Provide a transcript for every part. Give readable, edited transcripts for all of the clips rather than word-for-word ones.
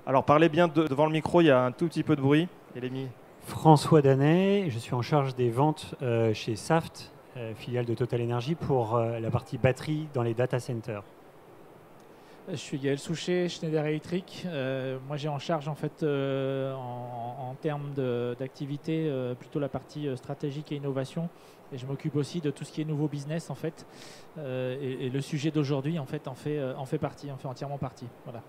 Alors parlez bien devant le micro, il y a un tout petit peu de bruit. François Danet, je suis en charge des ventes chez Saft, filiale de Total Energy, pour la partie batterie dans les data centers. Je suis Gaël Souchet, Schneider Electric. Moi, j'ai en charge en fait en termes d'activité plutôt la partie stratégique et innovation. Et je m'occupe aussi de tout ce qui est nouveau business en fait. Et le sujet d'aujourd'hui en fait en fait partie, en fait entièrement partie. Voilà.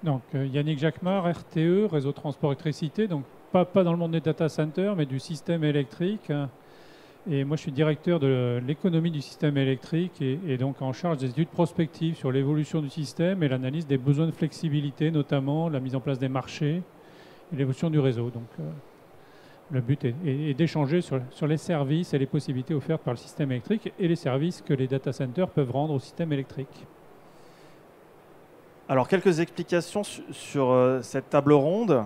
Donc Yannick Jacquemart, RTE, réseau transport électricité. Donc pas dans le monde des data centers, mais du système électrique. Et moi, je suis directeur de l'économie du système électrique et donc en charge des études prospectives sur l'évolution du système et l'analyse des besoins de flexibilité, notamment la mise en place des marchés et l'évolution du réseau. Donc, le but est d'échanger sur les services et les possibilités offertes par le système électrique et les services que les data centers peuvent rendre au système électrique. Alors, quelques explications sur cette table ronde.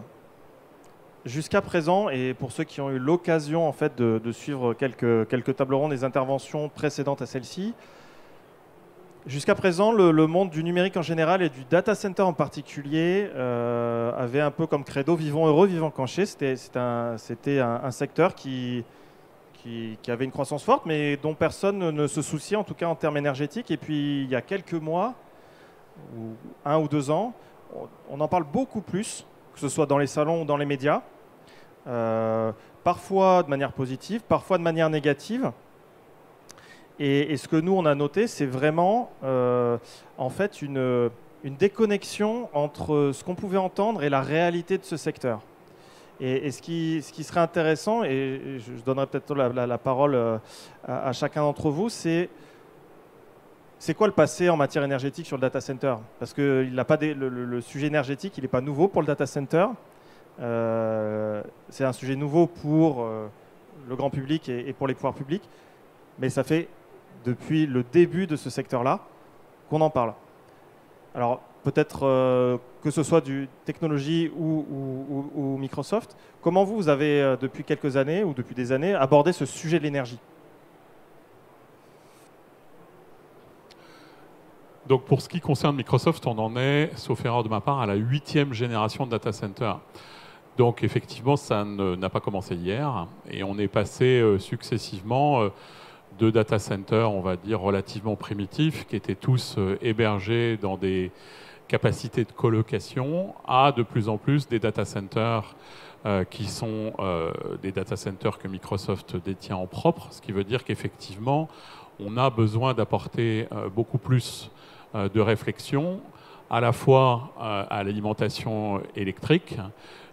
Jusqu'à présent, et pour ceux qui ont eu l'occasion en fait, de suivre quelques tables rondes des interventions précédentes à celle-ci, jusqu'à présent, le monde du numérique en général et du data center en particulier avait un peu comme credo « vivons heureux, vivons canchés ». C'était un secteur qui avait une croissance forte, mais dont personne ne se souciait, en tout cas en termes énergétiques. Et puis, il y a quelques mois, ou 1 ou 2 ans, on en parle beaucoup plus, que ce soit dans les salons ou dans les médias. Parfois de manière positive, parfois de manière négative. Et ce que nous, on a noté, c'est vraiment en fait une déconnexion entre ce qu'on pouvait entendre et la réalité de ce secteur. Et ce qui serait intéressant, et je donnerai peut-être la parole à chacun d'entre vous, c'est quoi le passé en matière énergétique sur le data center? Parce que le sujet énergétique, il n'est pas nouveau pour le data center. C'est un sujet nouveau pour le grand public et pour les pouvoirs publics, mais ça fait depuis le début de ce secteur-là qu'on en parle. Alors peut-être que ce soit du technologie ou Microsoft, comment vous avez depuis quelques années ou depuis des années abordé ce sujet de l'énergie? Donc pour ce qui concerne Microsoft, on en est, sauf erreur de ma part, à la 8e génération de data center. Donc effectivement, ça n'a pas commencé hier et on est passé successivement de data centers, on va dire, relativement primitifs, qui étaient tous hébergés dans des capacités de colocation, à de plus en plus des data centers qui sont des data centers que Microsoft détient en propre, ce qui veut dire qu'effectivement, on a besoin d'apporter beaucoup plus de réflexion, à la fois à l'alimentation électrique,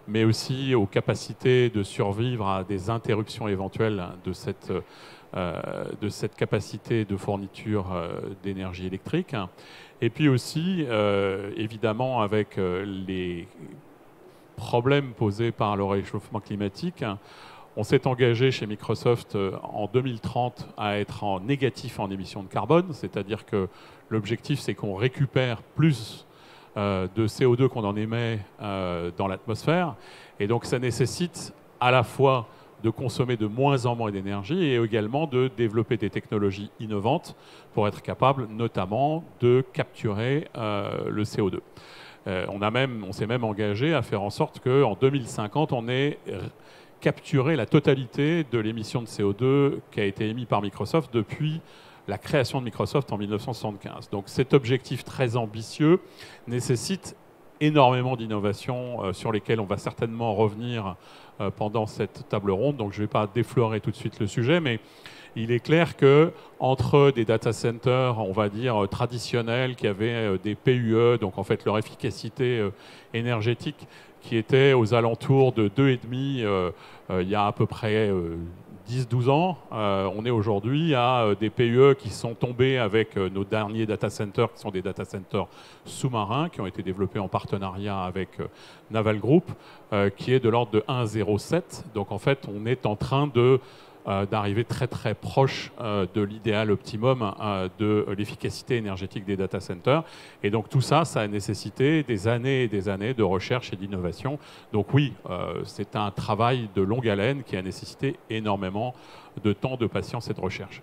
mais aussi aux capacités de survivre à des interruptions éventuelles de cette capacité de fourniture d'énergie électrique. Et puis aussi, évidemment, avec les problèmes posés par le réchauffement climatique, on s'est engagé chez Microsoft en 2030 à être en négatif en émissions de carbone, c'est-à-dire que l'objectif, c'est qu'on récupère plus de CO2 qu'on en émet dans l'atmosphère. Et donc, ça nécessite à la fois de consommer de moins en moins d'énergie et également de développer des technologies innovantes pour être capable, notamment, de capturer le CO2. On s'est même engagé à faire en sorte qu'en 2050, on ait capturé la totalité de l'émission de CO2 qui a été émise par Microsoft depuis la création de Microsoft en 1975. Donc cet objectif très ambitieux nécessite énormément d'innovations sur lesquelles on va certainement revenir pendant cette table ronde. Donc je ne vais pas déflorer tout de suite le sujet, mais il est clair qu'entre des data centers, on va dire, traditionnels, qui avaient des PUE, donc en fait leur efficacité énergétique, qui était aux alentours de 2,5 il y a à peu près 10-12 ans, on est aujourd'hui à des PUE qui sont tombés avec nos derniers data centers, qui sont des data centers sous-marins, qui ont été développés en partenariat avec Naval Group, qui est de l'ordre de 1,07. Donc en fait, on est en train d'arriver très très proche de l'idéal optimum de l'efficacité énergétique des data centers. Et donc tout ça, ça a nécessité des années et des années de recherche et d'innovation. Donc oui, c'est un travail de longue haleine qui a nécessité énormément de temps, de patience et de recherche.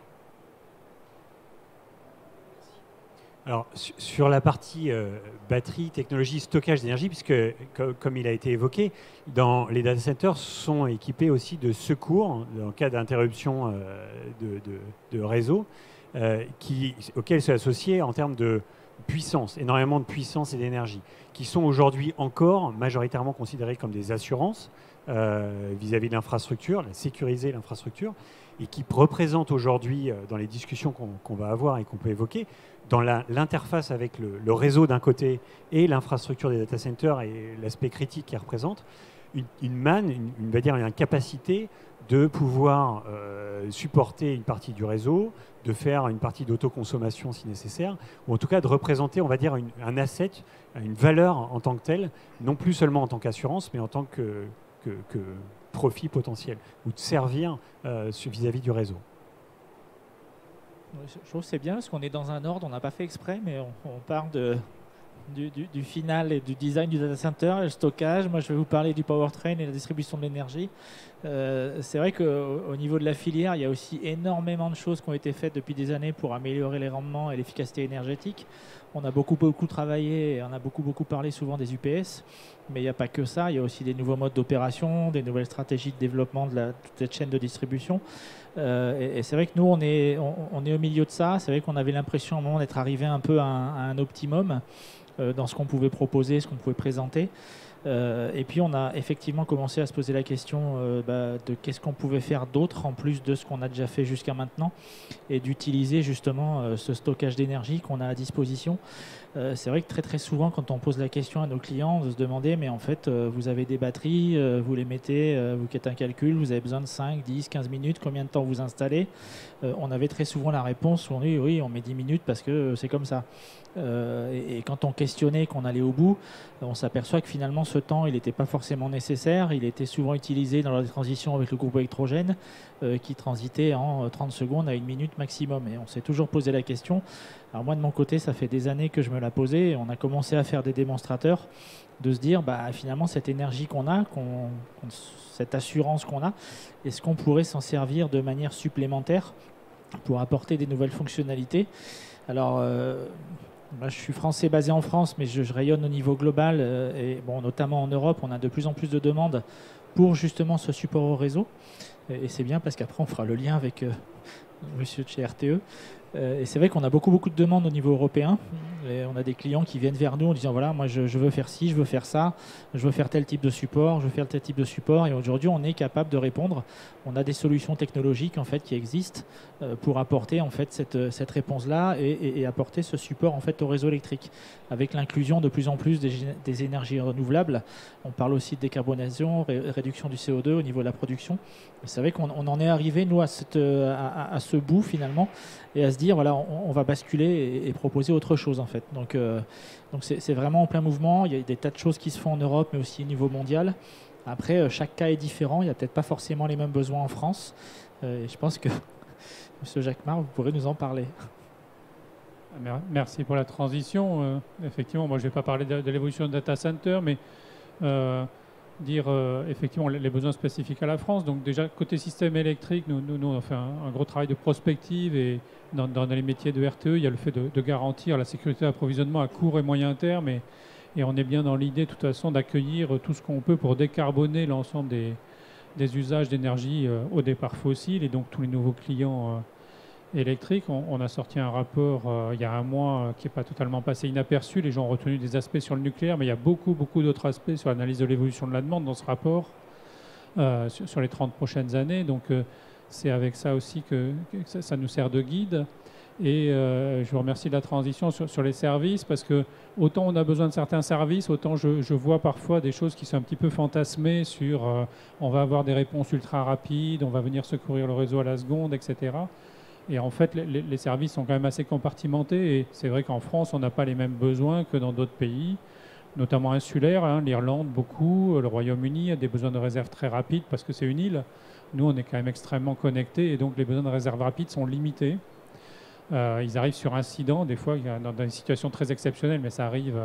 Alors, sur la partie batterie, technologie, stockage d'énergie, puisque, comme il a été évoqué, les data centers sont équipés aussi de secours en cas d'interruption de réseau, auxquels sont associés en termes de puissance, énormément de puissance et d'énergie, qui sont aujourd'hui encore majoritairement considérés comme des assurances vis-à-vis de l'infrastructure, sécuriser l'infrastructure, et qui représentent aujourd'hui, dans les discussions qu'on va avoir et qu'on peut évoquer, dans l'interface avec le réseau d'un côté et l'infrastructure des data centers et l'aspect critique qu'ils représentent, une manne, on va dire une capacité de pouvoir supporter une partie du réseau, de faire une partie d'autoconsommation si nécessaire, ou en tout cas de représenter, on va dire, un asset, une valeur en tant que telle, non plus seulement en tant qu'assurance, mais en tant que profit potentiel, ou de servir vis-à-vis du réseau. Je trouve que c'est bien parce qu'on est dans un ordre, on n'a pas fait exprès, mais on part du final et du design du data center et le stockage. Moi, je vais vous parler du powertrain et la distribution de l'énergie. C'est vrai qu'au niveau de la filière, il y a aussi énormément de choses qui ont été faites depuis des années pour améliorer les rendements et l'efficacité énergétique. On a beaucoup travaillé et on a beaucoup parlé souvent des UPS, mais il n'y a pas que ça. Il y a aussi des nouveaux modes d'opération, des nouvelles stratégies de développement de toute cette chaîne de distribution. Et c'est vrai que nous, on est au milieu de ça. C'est vrai qu'on avait l'impression à un moment d'être arrivé un peu à un optimum dans ce qu'on pouvait proposer, ce qu'on pouvait présenter. Et puis on a effectivement commencé à se poser la question de qu'est-ce qu'on pouvait faire d'autre en plus de ce qu'on a déjà fait jusqu'à maintenant et d'utiliser justement ce stockage d'énergie qu'on a à disposition. C'est vrai que très souvent quand on pose la question à nos clients de se demander mais en fait vous avez des batteries, vous les mettez, vous faites un calcul, vous avez besoin de 5, 10, 15 minutes, combien de temps vous installez, on avait très souvent la réponse où on dit oui on met 10 minutes parce que c'est comme ça. Et quand on questionnait, qu'on allait au bout, on s'aperçoit que finalement ce temps il n'était pas forcément nécessaire, il était souvent utilisé dans la transition avec le groupe électrogène qui transitait en 30 secondes à 1 minute maximum, et on s'est toujours posé la question. Alors moi de mon côté ça fait des années que je me la posais et on a commencé à faire des démonstrateurs de se dire finalement cette énergie qu'on a, cette assurance qu'on a, est-ce qu'on pourrait s'en servir de manière supplémentaire pour apporter des nouvelles fonctionnalités. Alors moi, je suis français basé en France, mais je rayonne au niveau global et notamment en Europe, on a de plus en plus de demandes pour justement ce support au réseau. Et c'est bien parce qu'après, on fera le lien avec monsieur de chez RTE. Et c'est vrai qu'on a beaucoup de demandes au niveau européen. Et on a des clients qui viennent vers nous en disant voilà, moi je veux faire ci, je veux faire ça, je veux faire tel type de support, je veux faire tel type de support. Et aujourd'hui, on est capable de répondre. On a des solutions technologiques en fait qui existent pour apporter en fait cette réponse-là et apporter ce support en fait au réseau électrique avec l'inclusion de plus en plus des énergies renouvelables. On parle aussi de décarbonation, réduction du CO2 au niveau de la production. C'est vrai qu'on en est arrivé nous à ce bout finalement et à se dire voilà, on va basculer et proposer autre chose en fait. Donc c'est vraiment en plein mouvement. Il y a des tas de choses qui se font en Europe, mais aussi au niveau mondial. Après, chaque cas est différent. Il n'y a peut-être pas forcément les mêmes besoins en France. Et je pense que M. Jacquemart, vous pourrez nous en parler. Merci pour la transition. Effectivement, moi je ne vais pas parler de l'évolution de data center, mais dire effectivement les besoins spécifiques à la France. Donc déjà, côté système électrique, nous on fait un gros travail de prospective et dans les métiers de RTE, il y a le fait de garantir la sécurité d'approvisionnement à court et moyen terme et on est bien dans l'idée de toute façon d'accueillir tout ce qu'on peut pour décarboner l'ensemble des usages d'énergie au départ fossile et donc tous les nouveaux clients électriques. On a sorti un rapport il y a un mois qui n'est pas totalement passé inaperçu. Les gens ont retenu des aspects sur le nucléaire, mais il y a beaucoup d'autres aspects sur l'analyse de l'évolution de la demande dans ce rapport sur les 30 prochaines années. Donc c'est avec ça aussi que ça nous sert de guide. Et je vous remercie de la transition sur les services, parce que autant on a besoin de certains services, autant je vois parfois des choses qui sont un petit peu fantasmées sur on va avoir des réponses ultra rapides, on va venir secourir le réseau à la seconde, etc. Et en fait, les services sont quand même assez compartimentés. Et c'est vrai qu'en France, on n'a pas les mêmes besoins que dans d'autres pays, notamment insulaires. L'Irlande, beaucoup. Le Royaume-Uni a des besoins de réserve très rapides parce que c'est une île. Nous, on est quand même extrêmement connectés et donc les besoins de réserve rapides sont limités. Ils arrivent sur incident, des fois, dans des situations très exceptionnelles, mais ça arrive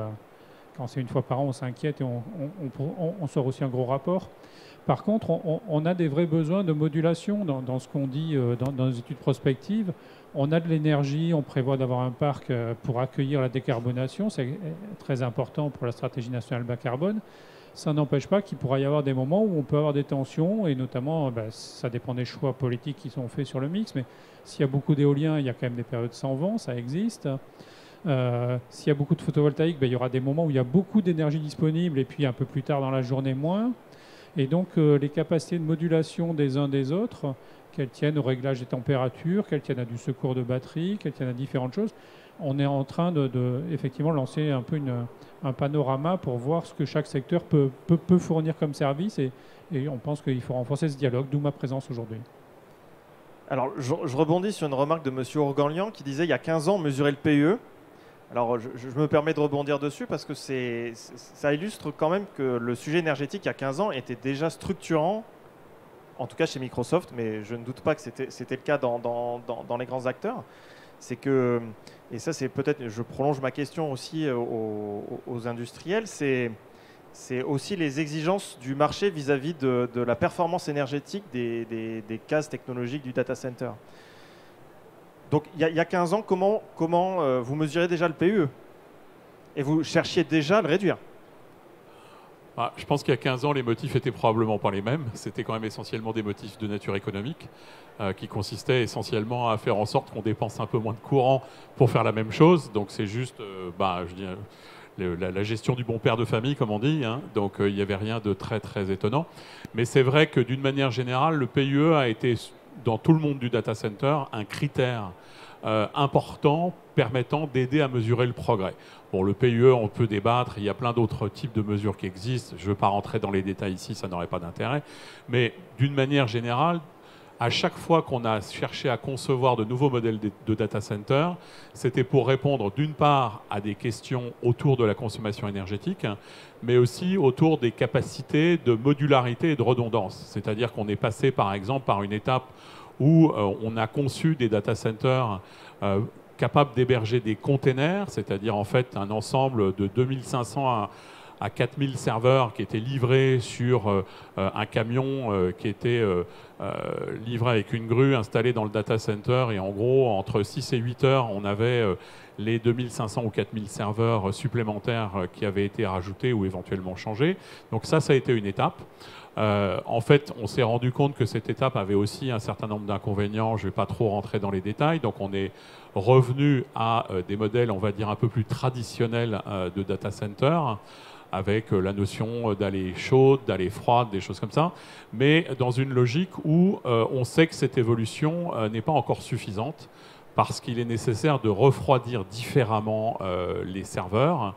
quand c'est une fois par an, on s'inquiète et on sort aussi un gros rapport. Par contre, on a des vrais besoins de modulation dans ce qu'on dit dans les études prospectives. On a de l'énergie, on prévoit d'avoir un parc pour accueillir la décarbonation, c'est très important pour la stratégie nationale bas carbone. Ça n'empêche pas qu'il pourra y avoir des moments où on peut avoir des tensions, et notamment, ça dépend des choix politiques qui sont faits sur le mix, mais s'il y a beaucoup d'éolien, il y a quand même des périodes sans vent, ça existe. S'il y a beaucoup de photovoltaïque, il y aura des moments où il y a beaucoup d'énergie disponible, et puis un peu plus tard dans la journée, moins. Et donc, les capacités de modulation des uns des autres, qu'elles tiennent au réglage des températures, qu'elles tiennent à du secours de batterie, qu'elles tiennent à différentes choses. On est en train de effectivement lancer un peu un panorama pour voir ce que chaque secteur peut fournir comme service, et on pense qu'il faut renforcer ce dialogue, d'où ma présence aujourd'hui. Alors, je rebondis sur une remarque de M. Ourganlian qui disait il y a 15 ans, mesurer le PUE. Alors, je me permets de rebondir dessus parce que ça illustre quand même que le sujet énergétique, il y a 15 ans, était déjà structurant, en tout cas chez Microsoft, mais je ne doute pas que c'était le cas dans les grands acteurs. C'est que, et ça c'est peut-être, je prolonge ma question aussi aux industriels, c'est aussi les exigences du marché vis-à-vis de la performance énergétique des cases technologiques du data center. Donc il y a 15 ans, comment vous mesurez déjà le PUE? Et vous cherchiez déjà à le réduire? Je pense qu'il y a 15 ans, les motifs étaient probablement pas les mêmes. C'était quand même essentiellement des motifs de nature économique qui consistaient essentiellement à faire en sorte qu'on dépense un peu moins de courant pour faire la même chose. Donc c'est juste je dis, la gestion du bon père de famille, comme on dit. Hein. Donc il n'y avait rien de très très étonnant. Mais c'est vrai que d'une manière générale, le PUE a été, dans tout le monde du data center, un critère important permettant d'aider à mesurer le progrès. Bon, le PUE, on peut débattre, il y a plein d'autres types de mesures qui existent. Je ne veux pas rentrer dans les détails ici, ça n'aurait pas d'intérêt. Mais d'une manière générale, à chaque fois qu'on a cherché à concevoir de nouveaux modèles de data center, c'était pour répondre d'une part à des questions autour de la consommation énergétique, mais aussi autour des capacités de modularité et de redondance. C'est-à-dire qu'on est passé par exemple par une étape où on a conçu des data centers capables d'héberger des containers, c'est-à-dire en fait un ensemble de 2500 à 4000 serveurs qui étaient livrés sur un camion qui était livré avec une grue installée dans le data center, et en gros entre 6 et 8 heures on avait les 2500 ou 4000 serveurs supplémentaires qui avaient été rajoutés ou éventuellement changés. Donc ça a été une étape. En fait, on s'est rendu compte que cette étape avait aussi un certain nombre d'inconvénients. Je ne vais pas trop rentrer dans les détails. Donc, on est revenu à des modèles, on va dire, un peu plus traditionnels de data center, avec la notion d'aller chaude, d'aller froide, des choses comme ça, mais dans une logique où on sait que cette évolution n'est pas encore suffisante, parce qu'il est nécessaire de refroidir différemment les serveurs.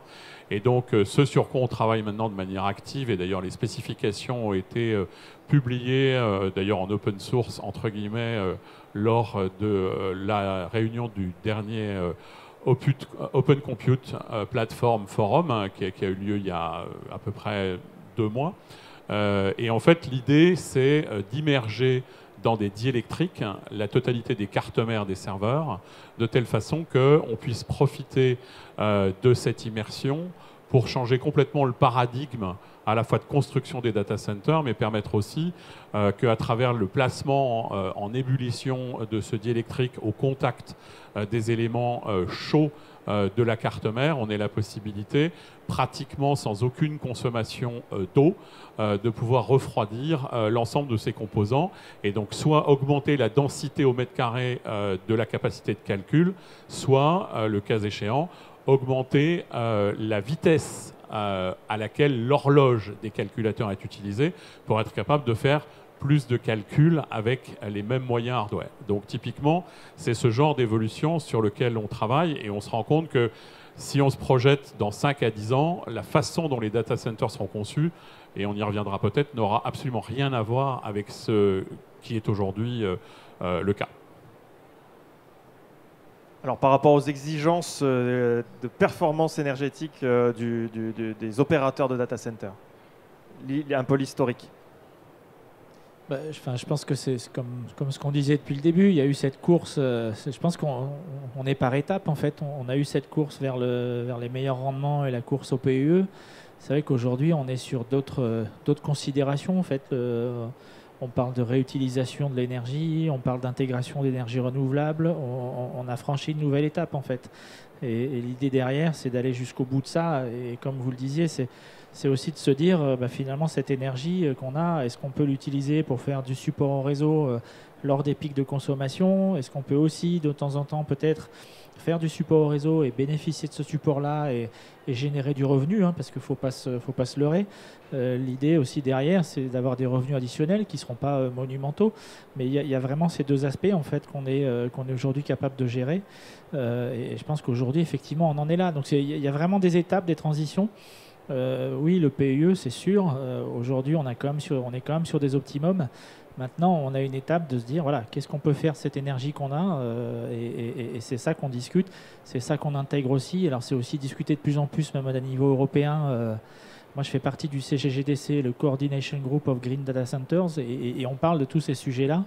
Et donc, ce sur quoi on travaille maintenant de manière active, et d'ailleurs les spécifications ont été publiées, d'ailleurs en open source, entre guillemets, lors de la réunion du dernier Open Compute Platform Forum, qui a eu lieu il y a à peu près 2 mois. Et en fait, l'idée, c'est d'immerger dans des diélectriques la totalité des cartes mères des serveurs, de telle façon qu'on puisse profiter de cette immersion pour changer complètement le paradigme à la fois de construction des data centers, mais permettre aussi qu'à travers le placement en ébullition de ce diélectrique au contact des éléments chauds de la carte mère, on ait la possibilité, pratiquement sans aucune consommation d'eau, de pouvoir refroidir l'ensemble de ces composants, et donc soit augmenter la densité au mètre carré de la capacité de calcul, soit, le cas échéant, augmenter la vitesse à laquelle l'horloge des calculateurs est utilisée pour être capable de faire plus de calculs avec les mêmes moyens hardware. Donc typiquement, c'est ce genre d'évolution sur lequel on travaille, et on se rend compte que si on se projette dans 5 à 10 ans, la façon dont les data centers seront conçus, et on y reviendra peut-être, n'aura absolument rien à voir avec ce qui est aujourd'hui le cas. Alors par rapport aux exigences de performance énergétique des opérateurs de data center, un peu l'historique. Je pense que c'est comme ce qu'on disait depuis le début. Il y a eu cette course. Je pense qu'on est par étapes en fait. On a eu cette course vers les meilleurs rendements et la course au PUE. C'est vrai qu'aujourd'hui on est sur d'autres considérations en fait. on parle de réutilisation de l'énergie, on parle d'intégration d'énergie renouvelable. On a franchi une nouvelle étape en fait. Et l'idée derrière, c'est d'aller jusqu'au bout de ça. Et comme vous le disiez, c'est aussi de se dire, finalement, cette énergie qu'on a, est-ce qu'on peut l'utiliser pour faire du support au réseau lors des pics de consommation? Est-ce qu'on peut aussi, de temps en temps, peut-être faire du support au réseau et bénéficier de ce support-là et générer du revenu, hein, parce qu'il ne faut pas se leurrer. L'idée aussi derrière, c'est d'avoir des revenus additionnels qui ne seront pas monumentaux. Mais il y a vraiment ces deux aspects en fait, qu'on est aujourd'hui capable de gérer. Et je pense qu'aujourd'hui, effectivement, on en est là. Donc il y a vraiment des étapes, des transitions. Oui, le PUE, c'est sûr. Aujourd'hui, on est quand même sur des optimums. Maintenant, on a une étape de se dire, voilà, qu'est-ce qu'on peut faire de cette énergie qu'on a et c'est ça qu'on discute, c'est ça qu'on intègre aussi. Alors, c'est aussi discuté de plus en plus, même à niveau européen. Moi, je fais partie du CGGDC, le Coordination Group of Green Data Centers, et on parle de tous ces sujets-là.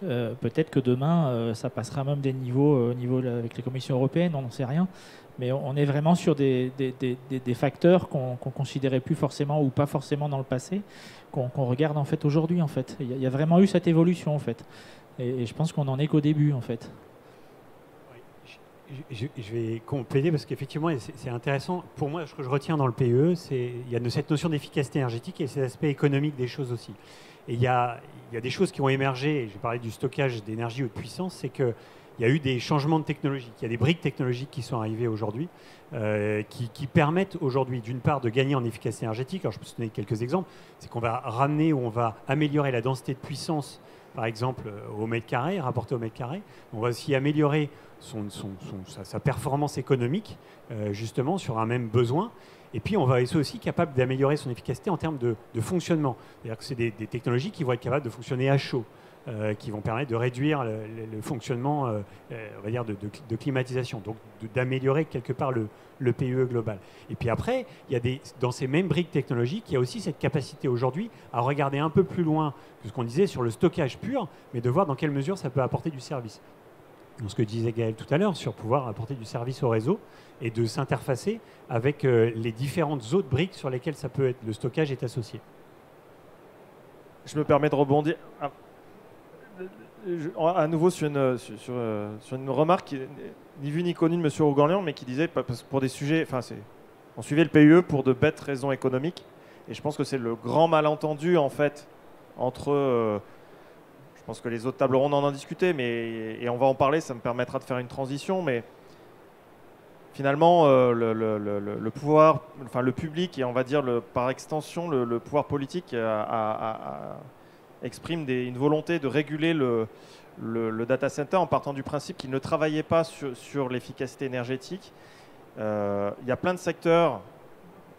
Peut-être que demain, ça passera même des niveaux avec les commissions européennes, on n'en sait rien. Mais on est vraiment sur des facteurs qu'on considérait plus forcément ou pas forcément dans le passé, qu'on regarde en fait aujourd'hui en fait. Il y a vraiment eu cette évolution en fait. Et je pense qu'on n'en est qu'au début en fait. Je vais compléter parce qu'effectivement, c'est intéressant. Pour moi, ce que je retiens dans le PE, il y a cette notion d'efficacité énergétique et ces aspects économiques des choses aussi. Et il y a des choses qui ont émergé, et je vais parler du stockage d'énergie haute puissance, c'est qu'il y a eu des changements de technologie. Il y a des briques technologiques qui sont arrivées aujourd'hui, qui permettent aujourd'hui, d'une part, de gagner en efficacité énergétique. Alors, je peux vous donner quelques exemples. C'est qu'on va ramener ou on va améliorer la densité de puissance, par exemple, au mètre carré, rapporté au mètre carré. On va aussi améliorer sa performance économique, justement, sur un même besoin. Et puis, on va être aussi capable d'améliorer son efficacité en termes de fonctionnement. C'est-à-dire que c'est des technologies qui vont être capables de fonctionner à chaud, qui vont permettre de réduire le fonctionnement, on va dire, de climatisation, donc d'améliorer quelque part le PUE global. Et puis après, dans ces mêmes briques technologiques, il y a aussi cette capacité aujourd'hui à regarder un peu plus loin que ce qu'on disait sur le stockage pur, mais de voir dans quelle mesure ça peut apporter du service. Donc, ce que disait Gaël tout à l'heure, sur pouvoir apporter du service au réseau et de s'interfacer avec les différentes autres briques sur lesquelles le stockage est associé. Je me permets de rebondir à nouveau sur une remarque qui, ni vue ni connue de M. Rougorlian, mais qui disait pour des sujets, on suivait le PUE pour de bêtes raisons économiques, et je pense que c'est le grand malentendu en fait entre je pense que les autres tables rondes en ont discuté, et on va en parler, ça me permettra de faire une transition, mais finalement, le pouvoir, le public et on va dire par extension le pouvoir politique exprime une volonté de réguler le data center en partant du principe qu'il ne travaillait pas sur l'efficacité énergétique. Il y a plein de secteurs,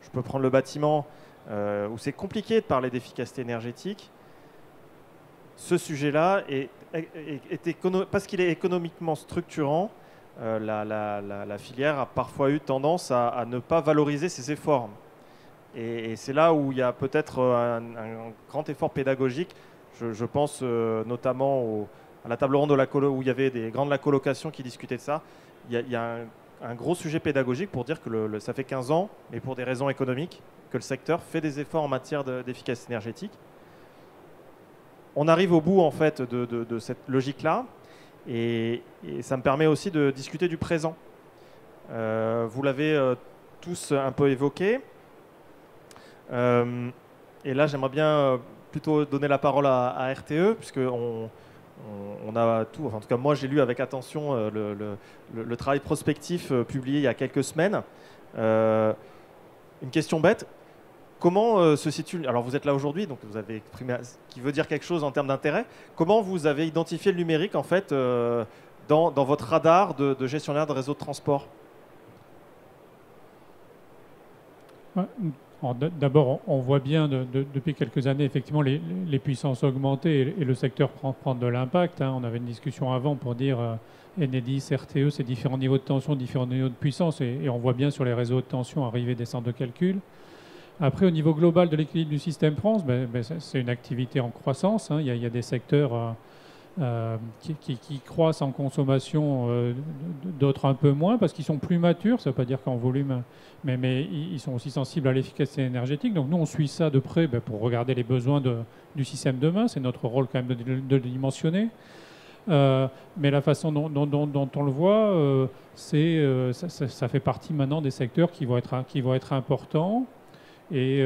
je peux prendre le bâtiment, où c'est compliqué de parler d'efficacité énergétique. Ce sujet-là, parce qu'il est économiquement structurant, la filière a parfois eu tendance à ne pas valoriser ses efforts. Et c'est là où il y a peut-être un grand effort pédagogique. Je pense notamment à la table ronde où il y avait des grands de la colocation qui discutaient de ça. Il y a un gros sujet pédagogique pour dire que ça fait 15 ans, mais pour des raisons économiques, que le secteur fait des efforts en matière d'efficacité énergétique. On arrive au bout en fait de cette logique-là, et ça me permet aussi de discuter du présent. Vous l'avez tous un peu évoqué, et là j'aimerais bien plutôt donner la parole à RTE, puisque on a tout. En tout cas, moi j'ai lu avec attention le travail prospectif publié il y a quelques semaines. Une question bête. Comment se situe... Alors vous êtes là aujourd'hui, donc vous avez exprimé qui veut dire quelque chose en termes d'intérêt. Comment vous avez identifié le numérique en fait dans votre radar de gestionnaire de réseau de transport? D'abord, on voit bien depuis quelques années effectivement les puissances augmenter et le secteur prendre de l'impact. On avait une discussion avant pour dire Enedis, RTE, c'est différents niveaux de tension, différents niveaux de puissance, et on voit bien sur les réseaux de tension arriver des centres de calcul. Après, au niveau global de l'équilibre du système France, c'est une activité en croissance. Il y a des secteurs qui croissent en consommation, d'autres un peu moins, parce qu'ils sont plus matures, ça ne veut pas dire qu'en volume, mais ils sont aussi sensibles à l'efficacité énergétique. Donc nous, on suit ça de près pour regarder les besoins du système demain. C'est notre rôle quand même de le dimensionner. Mais la façon dont on le voit, ça fait partie maintenant des secteurs qui vont être importants. Et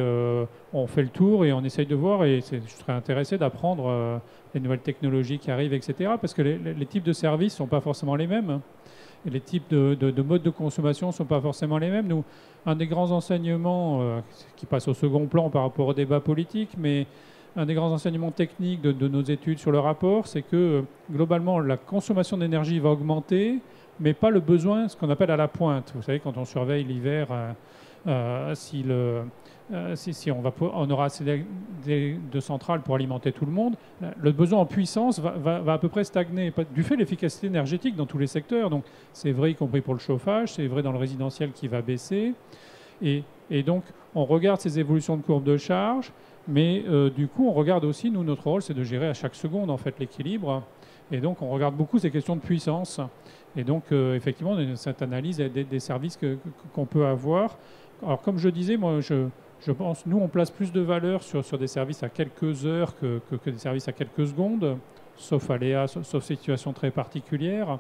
on fait le tour et on essaye de voir, et je serais intéressé d'apprendre les nouvelles technologies qui arrivent, etc. Parce que les types de services ne sont pas forcément les mêmes. Et les types de modes de consommation ne sont pas forcément les mêmes. Nous, un des grands enseignements qui passe au second plan par rapport au débat politique, mais un des grands enseignements techniques de nos études sur le rapport, c'est que globalement, la consommation d'énergie va augmenter, mais pas le besoin, ce qu'on appelle à la pointe. Vous savez, quand on surveille l'hiver, si on aura assez de centrales pour alimenter tout le monde, le besoin en puissance va à peu près stagner, du fait de l'efficacité énergétique dans tous les secteurs. Donc c'est vrai y compris pour le chauffage, c'est vrai dans le résidentiel qui va baisser. Et donc on regarde ces évolutions de courbe de charge, mais du coup on regarde aussi, nous notre rôle c'est de gérer à chaque seconde en fait l'équilibre. Et donc on regarde beaucoup ces questions de puissance. Et donc effectivement on a cette analyse des services qu'on peut avoir. Alors comme je disais, moi je pense, nous, on place plus de valeur sur des services à quelques heures que des services à quelques secondes, sauf aléas, sauf situation très particulière.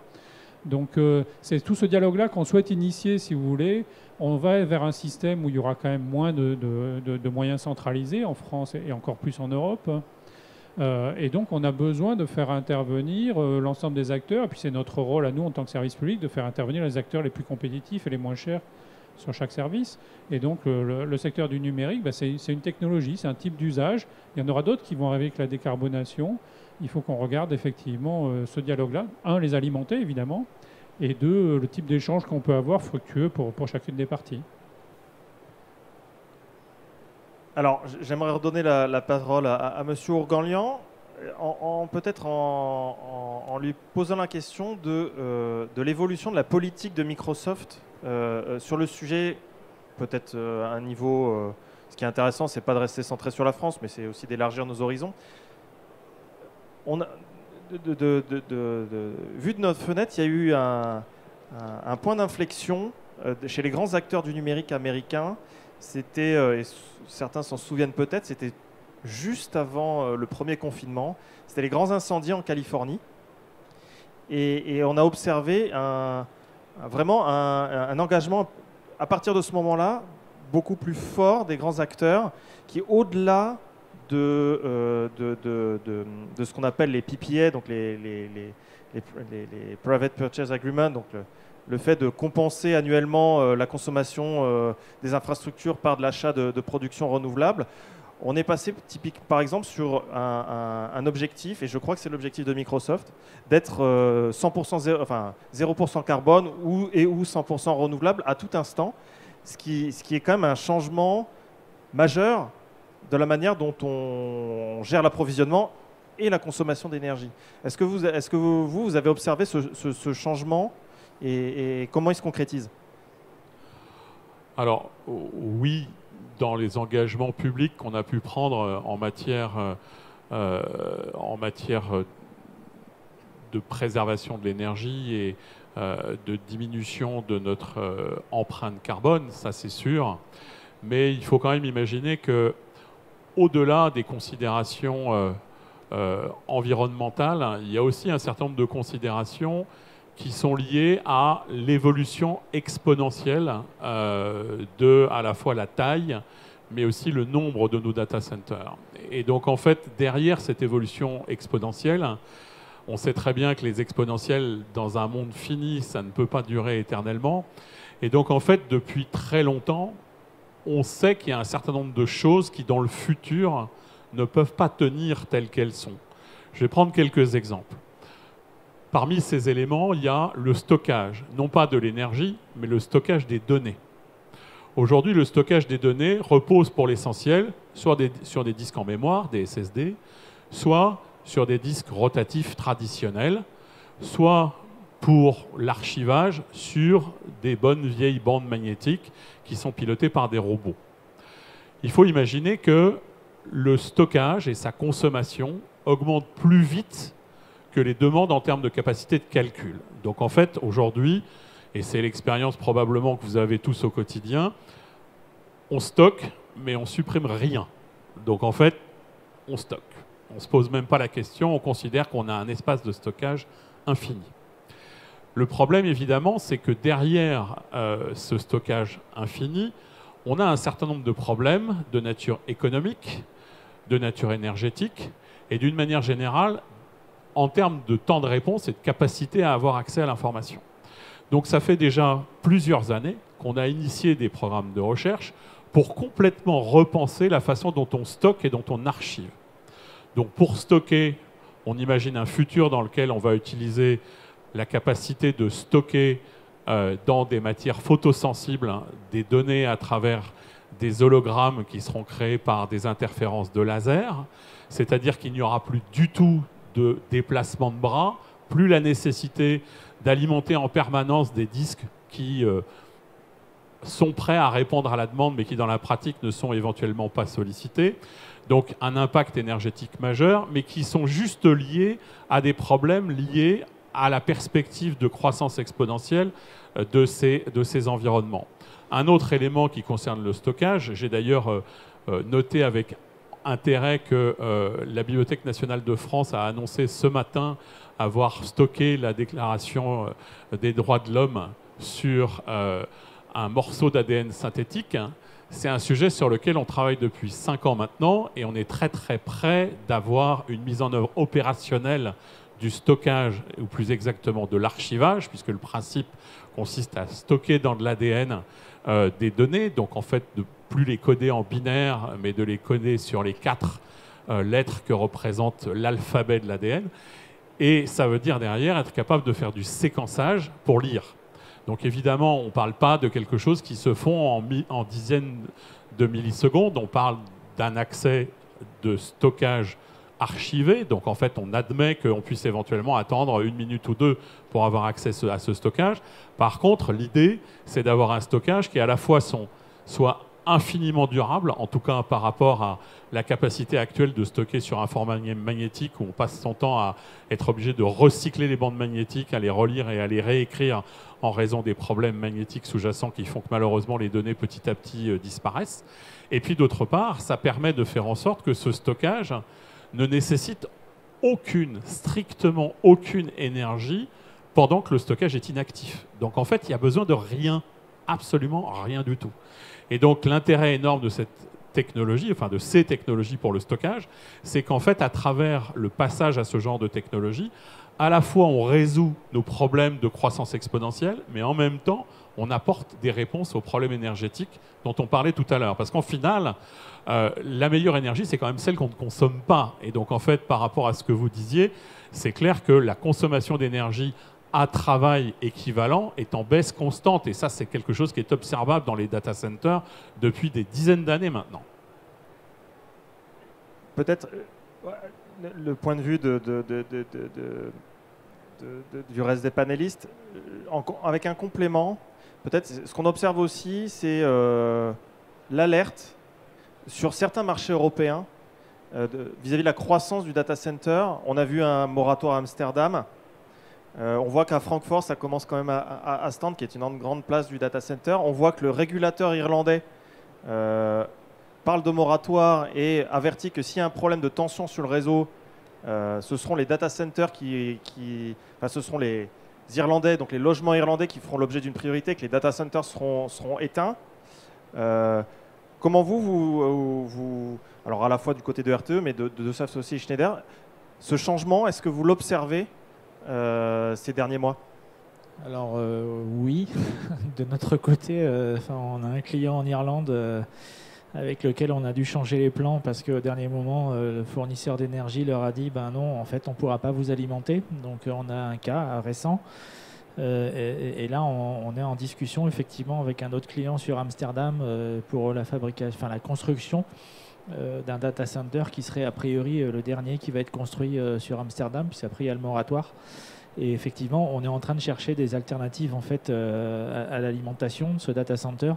Donc, c'est tout ce dialogue-là qu'on souhaite initier, si vous voulez. On va vers un système où il y aura quand même moins de moyens centralisés en France et encore plus en Europe. Et donc, on a besoin de faire intervenir l'ensemble des acteurs. Et puis, c'est notre rôle à nous, en tant que service public, de faire intervenir les acteurs les plus compétitifs et les moins chers sur chaque service. Et donc le secteur du numérique, c'est une technologie, c'est un type d'usage. Il y en aura d'autres qui vont arriver avec la décarbonation. Il faut qu'on regarde effectivement ce dialogue-là. Un, les alimenter évidemment, et deux, le type d'échange qu'on peut avoir fructueux pour chacune des parties. Alors j'aimerais redonner la parole à Monsieur Ourganlian, peut-être en lui posant la question de l'évolution de la politique de Microsoft sur le sujet, peut-être à un niveau... ce qui est intéressant, c'est pas de rester centré sur la France, mais c'est aussi d'élargir nos horizons. Vu de notre fenêtre, il y a eu un point d'inflexion chez les grands acteurs du numérique américain. C'était, et certains s'en souviennent peut-être, c'était juste avant le premier confinement. C'était les grands incendies en Californie. Et on a observé vraiment un engagement, à partir de ce moment-là, beaucoup plus fort des grands acteurs qui, au-delà de ce qu'on appelle les PPA, donc les Private Purchase Agreements, donc le fait de compenser annuellement la consommation des infrastructures par de l'achat de production renouvelable. On est passé typique, par exemple, sur un objectif, et je crois que c'est l'objectif de Microsoft, d'être 0% carbone ou 100% renouvelable à tout instant, ce qui est quand même un changement majeur de la manière dont on gère l'approvisionnement et la consommation d'énergie. Est-ce que vous avez observé ce changement et comment il se concrétise? Alors, oui, dans les engagements publics qu'on a pu prendre en matière de préservation de l'énergie et de diminution de notre empreinte carbone, ça c'est sûr. Mais il faut quand même imaginer que, au-delà des considérations environnementales, il y a aussi un certain nombre de considérations qui sont liées à l'évolution exponentielle de à la fois la taille, mais aussi le nombre de nos data centers. Et donc en fait, derrière cette évolution exponentielle, on sait très bien que les exponentielles, dans un monde fini, ça ne peut pas durer éternellement. Et donc en fait, depuis très longtemps, on sait qu'il y a un certain nombre de choses qui, dans le futur, ne peuvent pas tenir telles qu'elles sont. Je vais prendre quelques exemples. Parmi ces éléments, il y a le stockage, non pas de l'énergie, mais le stockage des données. Aujourd'hui, le stockage des données repose pour l'essentiel soit sur des disques en mémoire, des SSD, soit sur des disques rotatifs traditionnels, soit pour l'archivage sur des bonnes vieilles bandes magnétiques qui sont pilotées par des robots. Il faut imaginer que le stockage et sa consommation augmentent plus vite que les demandes en termes de capacité de calcul. Donc en fait, aujourd'hui, et c'est l'expérience probablement que vous avez tous au quotidien, on stocke, mais on supprime rien. Donc en fait, on stocke. On ne se pose même pas la question, on considère qu'on a un espace de stockage infini. Le problème, évidemment, c'est que derrière ce stockage infini, on a un certain nombre de problèmes de nature économique, de nature énergétique, et d'une manière générale, en termes de temps de réponse et de capacité à avoir accès à l'information. Donc ça fait déjà plusieurs années qu'on a initié des programmes de recherche pour complètement repenser la façon dont on stocke et dont on archive. Donc pour stocker, on imagine un futur dans lequel on va utiliser la capacité de stocker dans des matières photosensibles des données à travers des hologrammes qui seront créés par des interférences de laser, c'est-à-dire qu'il n'y aura plus du tout de déplacement de bras, plus la nécessité d'alimenter en permanence des disques qui sont prêts à répondre à la demande, mais qui dans la pratique ne sont éventuellement pas sollicités. Donc un impact énergétique majeur, mais qui sont juste liés à des problèmes liés à la perspective de croissance exponentielle de ces environnements. Un autre élément qui concerne le stockage, j'ai d'ailleurs noté avec intérêt que la Bibliothèque nationale de France a annoncé ce matin avoir stocké la déclaration des droits de l'homme sur un morceau d'ADN synthétique. C'est un sujet sur lequel on travaille depuis 5 ans maintenant et on est très très près d'avoir une mise en œuvre opérationnelle du stockage, ou plus exactement de l'archivage, puisque le principe consiste à stocker dans de l'ADN des données, donc en fait de plus les coder en binaire, mais de les coder sur les 4 lettres que représente l'alphabet de l'ADN. Et ça veut dire derrière être capable de faire du séquençage pour lire. Donc évidemment, on ne parle pas de quelque chose qui se font en dizaines de millisecondes, on parle d'un accès de stockage archivé, donc en fait on admet qu'on puisse éventuellement attendre 1 minute ou 2 pour avoir accès à ce stockage. Par contre, l'idée, c'est d'avoir un stockage qui à la fois soit infiniment durable, en tout cas par rapport à la capacité actuelle de stocker sur un format magnétique où on passe son temps à être obligé de recycler les bandes magnétiques, à les relire et à les réécrire en raison des problèmes magnétiques sous-jacents qui font que malheureusement les données petit à petit disparaissent. Et puis d'autre part, ça permet de faire en sorte que ce stockage ne nécessite strictement aucune énergie pendant que le stockage est inactif. Donc en fait, il y a besoin de rien, absolument rien du tout. Et donc l'intérêt énorme de cette technologie, enfin de ces technologies pour le stockage, c'est qu'en fait, à travers le passage à ce genre de technologie, à la fois on résout nos problèmes de croissance exponentielle, mais en même temps, on apporte des réponses aux problèmes énergétiques dont on parlait tout à l'heure. Parce qu'en final, la meilleure énergie, c'est quand même celle qu'on ne consomme pas. Et donc en fait, par rapport à ce que vous disiez, c'est clair que la consommation d'énergie à travail équivalent est en baisse constante. Et ça, c'est quelque chose qui est observable dans les data centers depuis des dizaines d'années maintenant. Peut-être le point de vue du reste des panélistes, avec un complément, peut-être ce qu'on observe aussi, c'est l'alerte sur certains marchés européens vis-à-vis de la croissance du data center. On a vu un moratoire à Amsterdam. On voit qu'à Francfort, ça commence quand même à se tendre, qui est une grande place du data center. On voit que le régulateur irlandais parle de moratoire et avertit que s'il y a un problème de tension sur le réseau, ce seront les data centers enfin, ce seront les Irlandais, donc les logements irlandais qui feront l'objet d'une priorité, que les data centers seront éteints. Comment vous, alors à la fois du côté de RTE, mais de Soft aussi Schneider, ce changement, est-ce que vous l'observez ces derniers mois? Alors oui, de notre côté, on a un client en Irlande avec lequel on a dû changer les plans parce qu'au dernier moment, le fournisseur d'énergie leur a dit ben non, en fait, on ne pourra pas vous alimenter. Donc on a un cas récent. Et là, on est en discussion effectivement avec un autre client sur Amsterdam pour la construction d'un data center qui serait a priori le dernier qui va être construit sur Amsterdam, puisqu'après il y a le moratoire. Et effectivement, on est en train de chercher des alternatives en fait à l'alimentation de ce data center,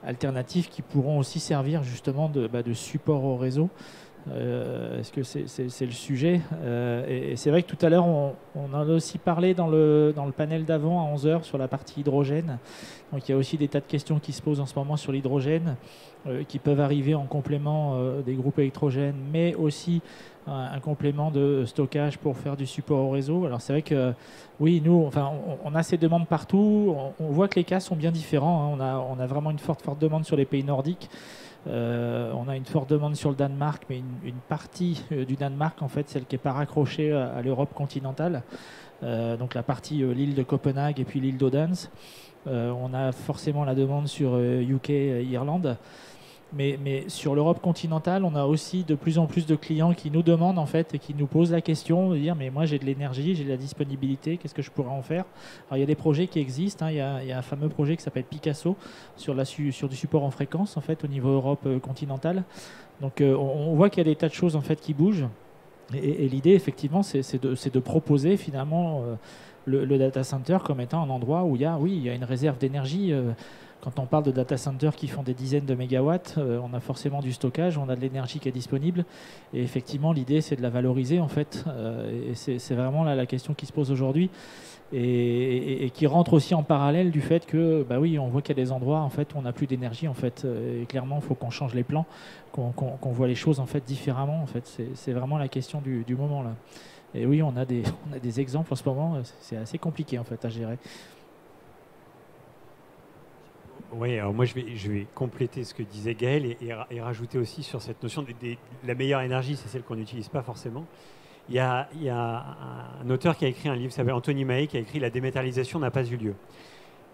alternatives qui pourront aussi servir justement de support au réseau, Est-ce que c'est le sujet? Et c'est vrai que tout à l'heure, on en a aussi parlé dans le panel d'avant à 11 heures sur la partie hydrogène. Donc il y a aussi des tas de questions qui se posent en ce moment sur l'hydrogène, qui peuvent arriver en complément des groupes électrogènes, mais aussi un complément de stockage pour faire du support au réseau. Alors c'est vrai que oui, nous, enfin, on a ces demandes partout. On voit que les cas sont bien différents, hein. On a vraiment une forte demande sur les pays nordiques. On a une forte demande sur le Danemark, mais une partie du Danemark, en fait, celle qui n'est pas raccrochée à l'Europe continentale. Donc la partie l'île de Copenhague et puis l'île d'Odense. On a forcément la demande sur UK, Irlande. Mais sur l'Europe continentale, on a aussi de plus en plus de clients qui nous demandent en fait et qui nous posent la question de dire mais moi j'ai de l'énergie, j'ai de la disponibilité, qu'est-ce que je pourrais en faire? Alors il y a des projets qui existent, hein. Il y a un fameux projet qui s'appelle Picasso sur du support en fréquence en fait au niveau Europe continentale. Donc on voit qu'il y a des tas de choses en fait qui bougent et l'idée effectivement c'est de proposer finalement le data center comme étant un endroit où il y a une réserve d'énergie. Quand on parle de data centers qui font des dizaines de mégawatts, on a forcément du stockage, on a de l'énergie qui est disponible. Et effectivement, l'idée, c'est de la valoriser, en fait. Et c'est vraiment la question qui se pose aujourd'hui. Et qui rentre aussi en parallèle du fait que, bah oui, on voit qu'il y a des endroits, en fait, où on n'a plus d'énergie, en fait. Et clairement, il faut qu'on change les plans, qu'on voit les choses, en fait, différemment. En fait, c'est vraiment la question du moment, là. Et oui, on a des exemples en ce moment. C'est assez compliqué, en fait, à gérer. Oui, alors moi je vais compléter ce que disait Gaël et rajouter aussi sur cette notion de la meilleure énergie, c'est celle qu'on n'utilise pas forcément. Il y a un auteur qui a écrit un livre, s'appelle Anthony Mahé, qui a écrit « La dématérialisation n'a pas eu lieu ».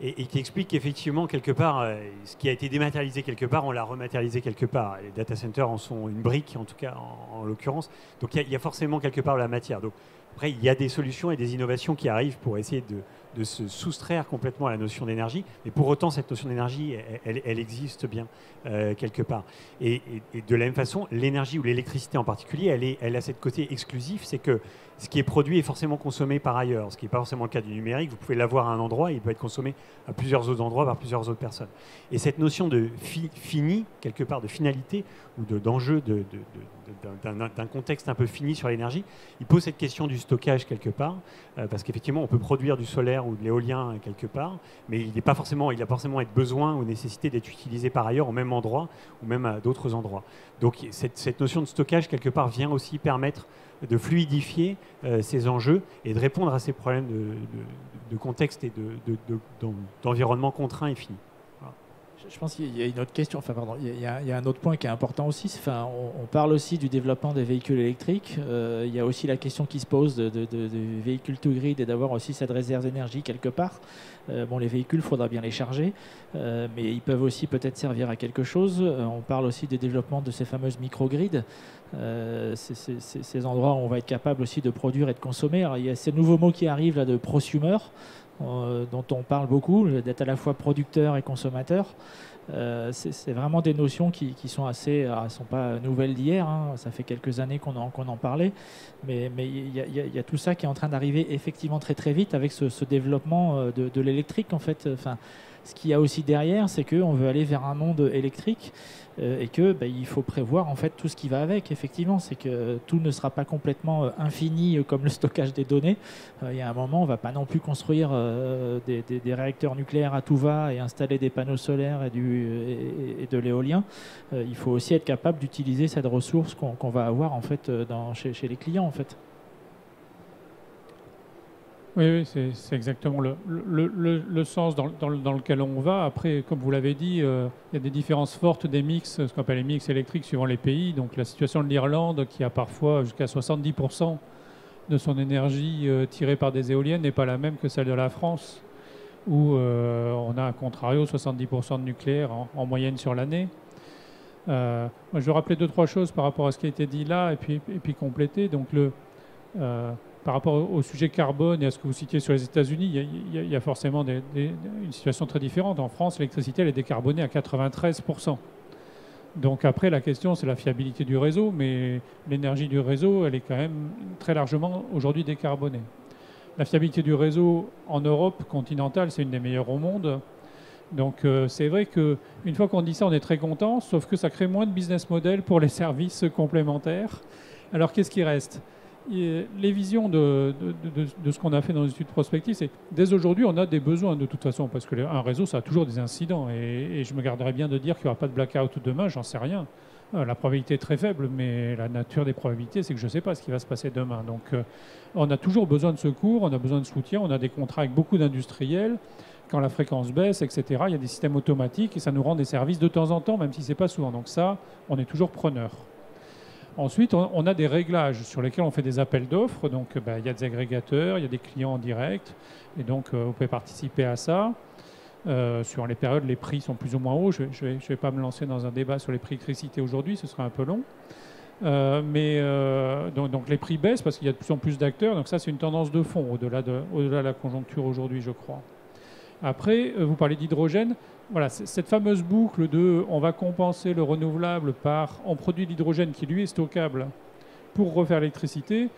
Et qui explique qu'effectivement, quelque part, ce qui a été dématérialisé quelque part, on l'a rematérialisé quelque part. Les data centers en sont une brique, en tout cas, en l'occurrence. Donc il y a forcément quelque part la matière. Donc, après, il y a des solutions et des innovations qui arrivent pour essayer de se soustraire complètement à la notion d'énergie. Mais pour autant, cette notion d'énergie, elle existe bien quelque part. Et de la même façon, l'énergie ou l'électricité en particulier, elle a cette côté exclusif, c'est que ce qui est produit est forcément consommé par ailleurs, ce qui n'est pas forcément le cas du numérique. Vous pouvez l'avoir à un endroit et il peut être consommé à plusieurs autres endroits par plusieurs autres personnes. Et cette notion de fini, quelque part, de finalité ou d'enjeu d'un contexte un peu fini sur l'énergie, il pose cette question du stockage quelque part, parce qu'effectivement, on peut produire du solaire ou de l'éolien quelque part, mais il a forcément être besoin ou nécessité d'être utilisé par ailleurs au même endroit ou même à d'autres endroits. Donc cette notion de stockage quelque part vient aussi permettre de fluidifier ces enjeux et de répondre à ces problèmes de contexte et d'environnement contraint et fini. Voilà. Je pense qu'il y a une autre question, enfin pardon, il y a un autre point qui est important aussi. Enfin, on parle aussi du développement des véhicules électriques. Il y a aussi la question qui se pose de véhicules to grid et d'avoir aussi cette réserve d'énergie quelque part. Les véhicules, il faudra bien les charger, mais ils peuvent aussi peut-être servir à quelque chose. On parle aussi des développements de ces fameuses microgrids. Ces endroits où on va être capable aussi de produire et de consommer. Alors, il y a ces nouveaux mots qui arrivent là de prosumer, dont on parle beaucoup, d'être à la fois producteur et consommateur. C'est vraiment des notions qui sont sont pas nouvelles d'hier, hein. Ça fait quelques années qu'on en parlait, mais il y a tout ça qui est en train d'arriver effectivement très très vite avec ce développement de l'électrique en fait. Enfin, ce qu'il y a aussi derrière, c'est qu'on veut aller vers un monde électrique et que il faut prévoir en fait tout ce qui va avec. Effectivement, c'est que tout ne sera pas complètement infini comme le stockage des données. Il y a un moment, on ne va pas non plus construire des réacteurs nucléaires à tout va et installer des panneaux solaires et de l'éolien. Il faut aussi être capable d'utiliser cette ressource qu'on va avoir en fait chez les clients en fait. Oui, c'est exactement le sens dans lequel on va. Après, comme vous l'avez dit, il y a des différences fortes des mix, ce qu'on appelle les mix électriques suivant les pays. Donc la situation de l'Irlande, qui a parfois jusqu'à 70% de son énergie tirée par des éoliennes, n'est pas la même que celle de la France, où on a, à contrario, 70% de nucléaire en moyenne sur l'année. Moi, je veux rappeler 2-3 choses par rapport à ce qui a été dit là, et puis compléter. Donc par rapport au sujet carbone et à ce que vous citiez sur les États-Unis, il y a forcément une situation très différente. En France, l'électricité, elle est décarbonée à 93%. Donc après, la question, c'est la fiabilité du réseau, mais l'énergie du réseau, elle est quand même très largement aujourd'hui décarbonée. La fiabilité du réseau en Europe continentale, c'est une des meilleures au monde. Donc c'est vrai qu'une fois qu'on dit ça, on est très content, sauf que ça crée moins de business model pour les services complémentaires. Alors qu'est-ce qui reste ? Les visions de ce qu'on a fait dans les études prospectives, c'est dès aujourd'hui, on a des besoins de toute façon, parce qu'un réseau, ça a toujours des incidents. Et je me garderais bien de dire qu'il n'y aura pas de blackout demain, j'en sais rien. La probabilité est très faible, mais la nature des probabilités, c'est que je ne sais pas ce qui va se passer demain. Donc on a toujours besoin de secours, on a besoin de soutien, on a des contrats avec beaucoup d'industriels. Quand la fréquence baisse, etc., il y a des systèmes automatiques et ça nous rend des services de temps en temps, même si ce n'est pas souvent. Donc ça, on est toujours preneur. Ensuite, on a des réglages sur lesquels on fait des appels d'offres. Donc, il y a des agrégateurs, il y a des clients en direct. Et donc, vous pouvez participer à ça. Sur les périodes, les prix sont plus ou moins hauts. Je ne vais pas me lancer dans un débat sur les prix d'électricité aujourd'hui, ce serait un peu long. Donc, les prix baissent parce qu'il y a de plus en plus d'acteurs. Donc ça, c'est une tendance de fond au-delà de la conjoncture aujourd'hui, je crois. Après, vous parlez d'hydrogène. Voilà, cette fameuse boucle de on va compenser le renouvelable par on produit de l'hydrogène qui lui est stockable pour refaire l'électricité.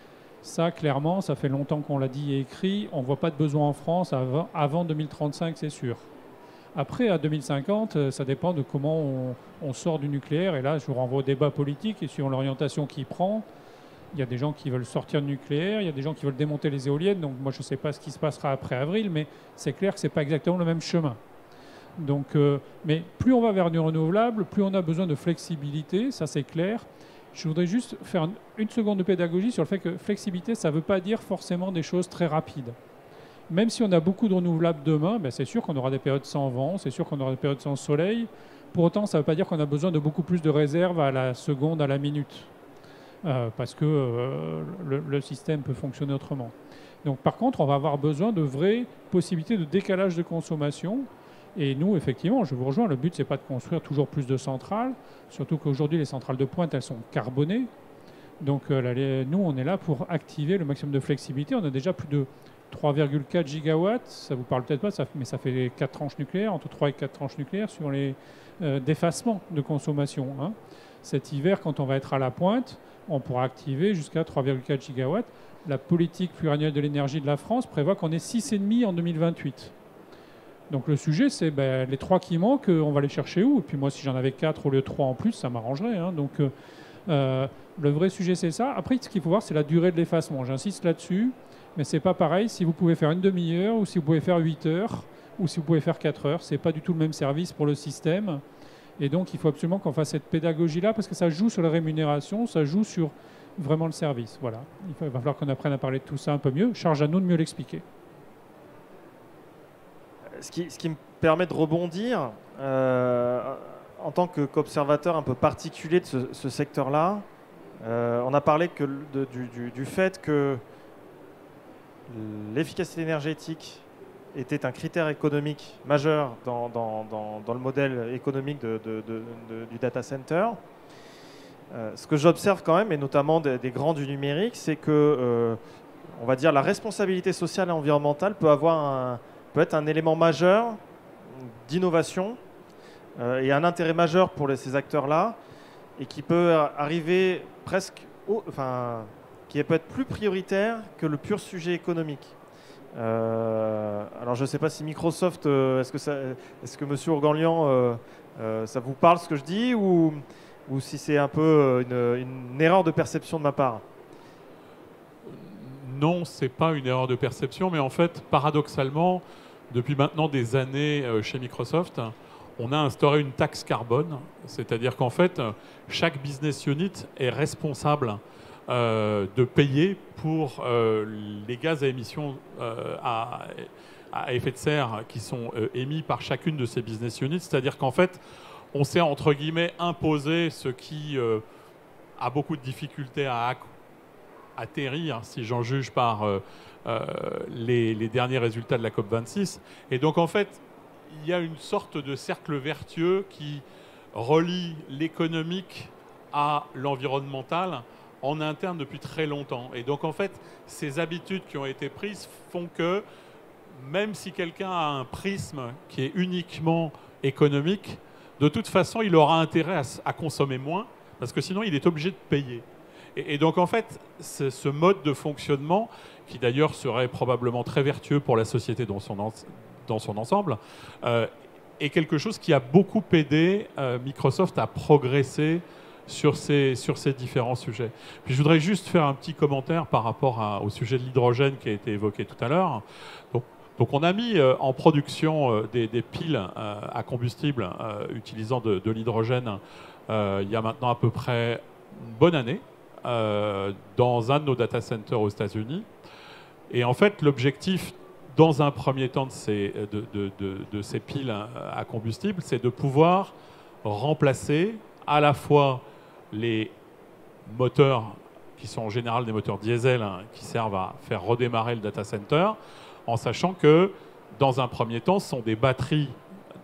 Ça, clairement, ça fait longtemps qu'on l'a dit et écrit. On ne voit pas de besoin en France avant 2035, c'est sûr. Après, à 2050, ça dépend de comment on sort du nucléaire. Et là, je vous renvoie au débat politique et sur l'orientation qu'il prend. Il y a des gens qui veulent sortir du nucléaire, il y a des gens qui veulent démonter les éoliennes. Donc moi, je ne sais pas ce qui se passera après avril, mais c'est clair que ce n'est pas exactement le même chemin. Donc, mais plus on va vers du renouvelable, plus on a besoin de flexibilité, ça c'est clair. Je voudrais juste faire une seconde de pédagogie sur le fait que flexibilité, ça ne veut pas dire forcément des choses très rapides. Même si on a beaucoup de renouvelables demain, c'est sûr qu'on aura des périodes sans vent, c'est sûr qu'on aura des périodes sans soleil. Pour autant, ça ne veut pas dire qu'on a besoin de beaucoup plus de réserves à la seconde, à la minute. Parce que le système peut fonctionner autrement. Donc, par contre, on va avoir besoin de vraies possibilités de décalage de consommation. Et nous, effectivement, je vous rejoins, le but, ce n'est pas de construire toujours plus de centrales, surtout qu'aujourd'hui, les centrales de pointe, elles sont carbonées. Donc, nous, on est là pour activer le maximum de flexibilité. On a déjà plus de 3,4 gigawatts. Ça ne vous parle peut-être pas, mais ça fait 4 tranches nucléaires, entre 3 et 4 tranches nucléaires sur les d'effacement de consommation. Hein. Cet hiver, quand on va être à la pointe, on pourra activer jusqu'à 3,4 gigawatts. La politique pluriannuelle de l'énergie de la France prévoit qu'on ait 6,5 en 2028. Donc le sujet, c'est les 3 qui manquent, on va les chercher où ? Et puis moi, si j'en avais 4 au lieu de 3 en plus, ça m'arrangerait. Hein. Donc le vrai sujet, c'est ça. Après, ce qu'il faut voir, c'est la durée de l'effacement. J'insiste là-dessus, mais ce n'est pas pareil si vous pouvez faire une demi-heure ou si vous pouvez faire 8 heures ou si vous pouvez faire 4 heures. Ce n'est pas du tout le même service pour le système. Et donc, il faut absolument qu'on fasse cette pédagogie-là parce que ça joue sur la rémunération, ça joue sur vraiment le service. Voilà. Il va falloir qu'on apprenne à parler de tout ça un peu mieux. Charge à nous de mieux l'expliquer. Ce qui me permet de rebondir, en tant qu'observateur un peu particulier de ce secteur-là, on a parlé du fait que l'efficacité énergétique était un critère économique majeur dans le modèle économique du data center. Ce que j'observe quand même, et notamment des grands du numérique, c'est que on va dire la responsabilité sociale et environnementale peut être un élément majeur d'innovation et un intérêt majeur pour ces acteurs-là, et qui peut arriver qui peut être plus prioritaire que le pur sujet économique. Alors je ne sais pas si Microsoft, est-ce que Monsieur Ourganlian, ça vous parle ce que je dis, ou si c'est un peu une erreur de perception de ma part? Non, ce n'est pas une erreur de perception, mais en fait, paradoxalement, depuis maintenant des années chez Microsoft, on a instauré une taxe carbone, c'est-à-dire qu'en fait, chaque business unit est responsable de payer pour les gaz à émissions à effet de serre qui sont émis par chacune de ces business units. C'est-à-dire qu'en fait, on s'est, entre guillemets, imposé ce qui a beaucoup de difficultés à atterrir, si j'en juge par les derniers résultats de la COP26. Et donc, en fait, il y a une sorte de cercle vertueux qui relie l'économique à l'environnemental en interne depuis très longtemps. Et donc, en fait, ces habitudes qui ont été prises font que, même si quelqu'un a un prisme qui est uniquement économique, de toute façon, il aura intérêt à consommer moins, parce que sinon, il est obligé de payer. Et donc, en fait, ce mode de fonctionnement, qui d'ailleurs serait probablement très vertueux pour la société dans son ensemble, et quelque chose qui a beaucoup aidé Microsoft à progresser sur ces différents sujets. Puis je voudrais juste faire un petit commentaire par rapport au sujet de l'hydrogène qui a été évoqué tout à l'heure. Donc on a mis en production des piles à combustible utilisant de l'hydrogène il y a maintenant à peu près une bonne année dans un de nos data centers aux États-Unis. Et en fait, l'objectif dans un premier temps de ces piles à combustible, c'est de pouvoir remplacer à la fois les moteurs qui sont en général des moteurs diesel qui servent à faire redémarrer le data center, en sachant que dans un premier temps, ce sont des batteries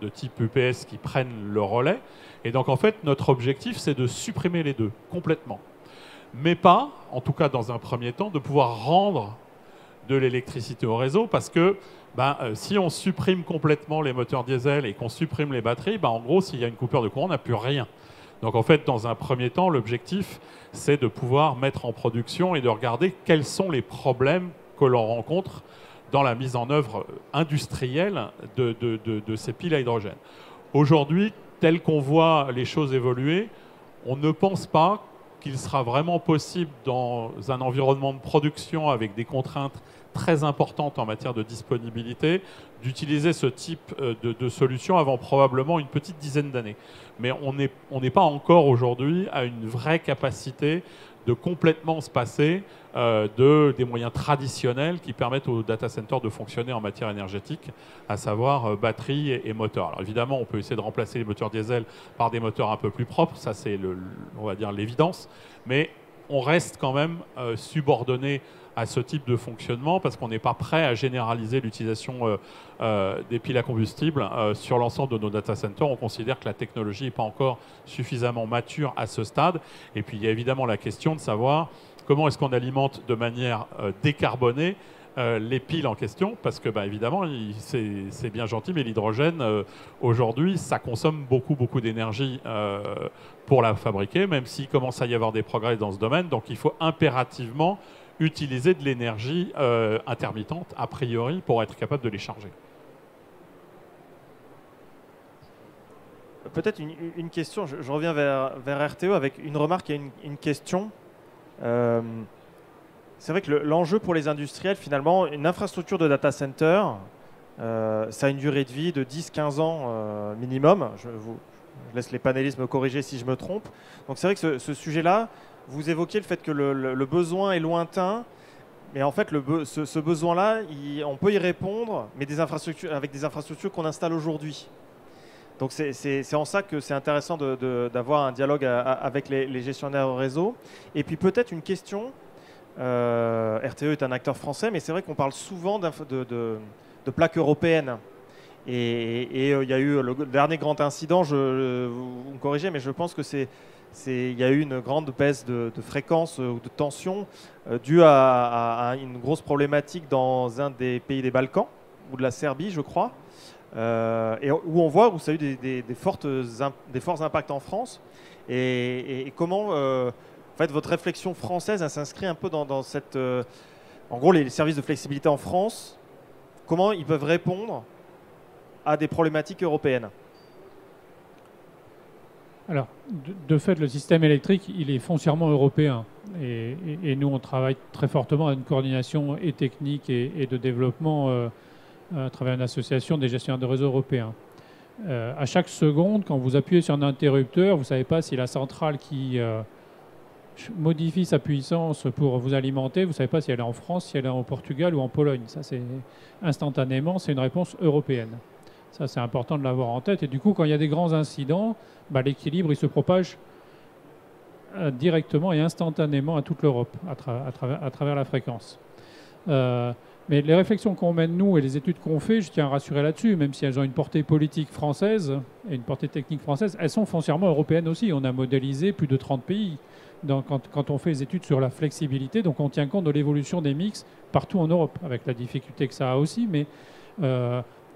de type UPS qui prennent le relais. Et donc en fait, notre objectif, c'est de supprimer les deux complètement. Mais pas, en tout cas dans un premier temps, de pouvoir rendre de l'électricité au réseau, parce que si on supprime complètement les moteurs diesel et qu'on supprime les batteries, en gros, s'il y a une coupure de courant, on n'a plus rien. Donc en fait, dans un premier temps, l'objectif, c'est de pouvoir mettre en production et de regarder quels sont les problèmes que l'on rencontre dans la mise en œuvre industrielle de ces piles à hydrogène. Aujourd'hui, tel qu'on voit les choses évoluer, on ne pense pas qu'il sera vraiment possible dans un environnement de production avec des contraintes très importantes en matière de disponibilité, d'utiliser ce type de solution avant probablement une petite dizaine d'années. Mais on n'est pas encore aujourd'hui à une vraie capacité de complètement se passer des moyens traditionnels qui permettent aux data centers de fonctionner en matière énergétique, à savoir batterie et moteur. Alors évidemment, on peut essayer de remplacer les moteurs diesel par des moteurs un peu plus propres, ça c'est, on va dire, l'évidence, mais on reste quand même subordonné à ce type de fonctionnement parce qu'on n'est pas prêt à généraliser l'utilisation des piles à combustible sur l'ensemble de nos data centers. On considère que la technologie n'est pas encore suffisamment mature à ce stade. Et puis il y a évidemment la question de savoir comment est-ce qu'on alimente de manière décarbonée les piles en question, parce que évidemment c'est bien gentil, mais l'hydrogène aujourd'hui ça consomme beaucoup d'énergie pour la fabriquer, même s'il commence à y avoir des progrès dans ce domaine. Donc il faut impérativement utiliser de l'énergie intermittente, a priori, pour être capable de les charger. Peut-être une question, je reviens vers RTE avec une remarque et une question. C'est vrai que l'enjeu pour les industriels, finalement, une infrastructure de data center, ça a une durée de vie de 10-15 ans minimum. Je laisse les panélistes me corriger si je me trompe. Donc c'est vrai que ce sujet-là, vous évoquiez le fait que le besoin est lointain, mais en fait, ce besoin-là, on peut y répondre, mais avec des infrastructures qu'on installe aujourd'hui. Donc c'est en ça que c'est intéressant d'avoir un dialogue avec les gestionnaires réseau. Et puis peut-être une question, RTE est un acteur français, mais c'est vrai qu'on parle souvent de plaques européennes. Et il y a eu le dernier grand incident, vous me corrigez, mais je pense que il y a eu une grande baisse de fréquence ou de tension due à une grosse problématique dans un des pays des Balkans, ou de la Serbie, je crois, et où on voit où ça a eu des forts impacts en France. Et comment, en fait, votre réflexion française, elle s'inscrit un peu dans cette... en gros, les services de flexibilité en France, comment ils peuvent répondre à des problématiques européennes? Alors, de fait, le système électrique, il est foncièrement européen. Et nous, on travaille très fortement à une coordination et technique et de développement à travers une association des gestionnaires de réseaux européens. À chaque seconde, quand vous appuyez sur un interrupteur, vous ne savez pas si la centrale qui modifie sa puissance pour vous alimenter, vous ne savez pas si elle est en France, si elle est au Portugal ou en Pologne. Ça, c'est instantanément, c'est une réponse européenne. Ça, c'est important de l'avoir en tête. Et du coup, quand il y a des grands incidents, l'équilibre, il se propage directement et instantanément à toute l'Europe, à travers la fréquence. Mais les réflexions qu'on mène, nous, et les études qu'on fait, je tiens à rassurer là-dessus, même si elles ont une portée politique française et une portée technique française, elles sont foncièrement européennes aussi. On a modélisé plus de 30 pays quand on fait les études sur la flexibilité. Donc on tient compte de l'évolution des mix partout en Europe, avec la difficulté que ça a aussi. Mais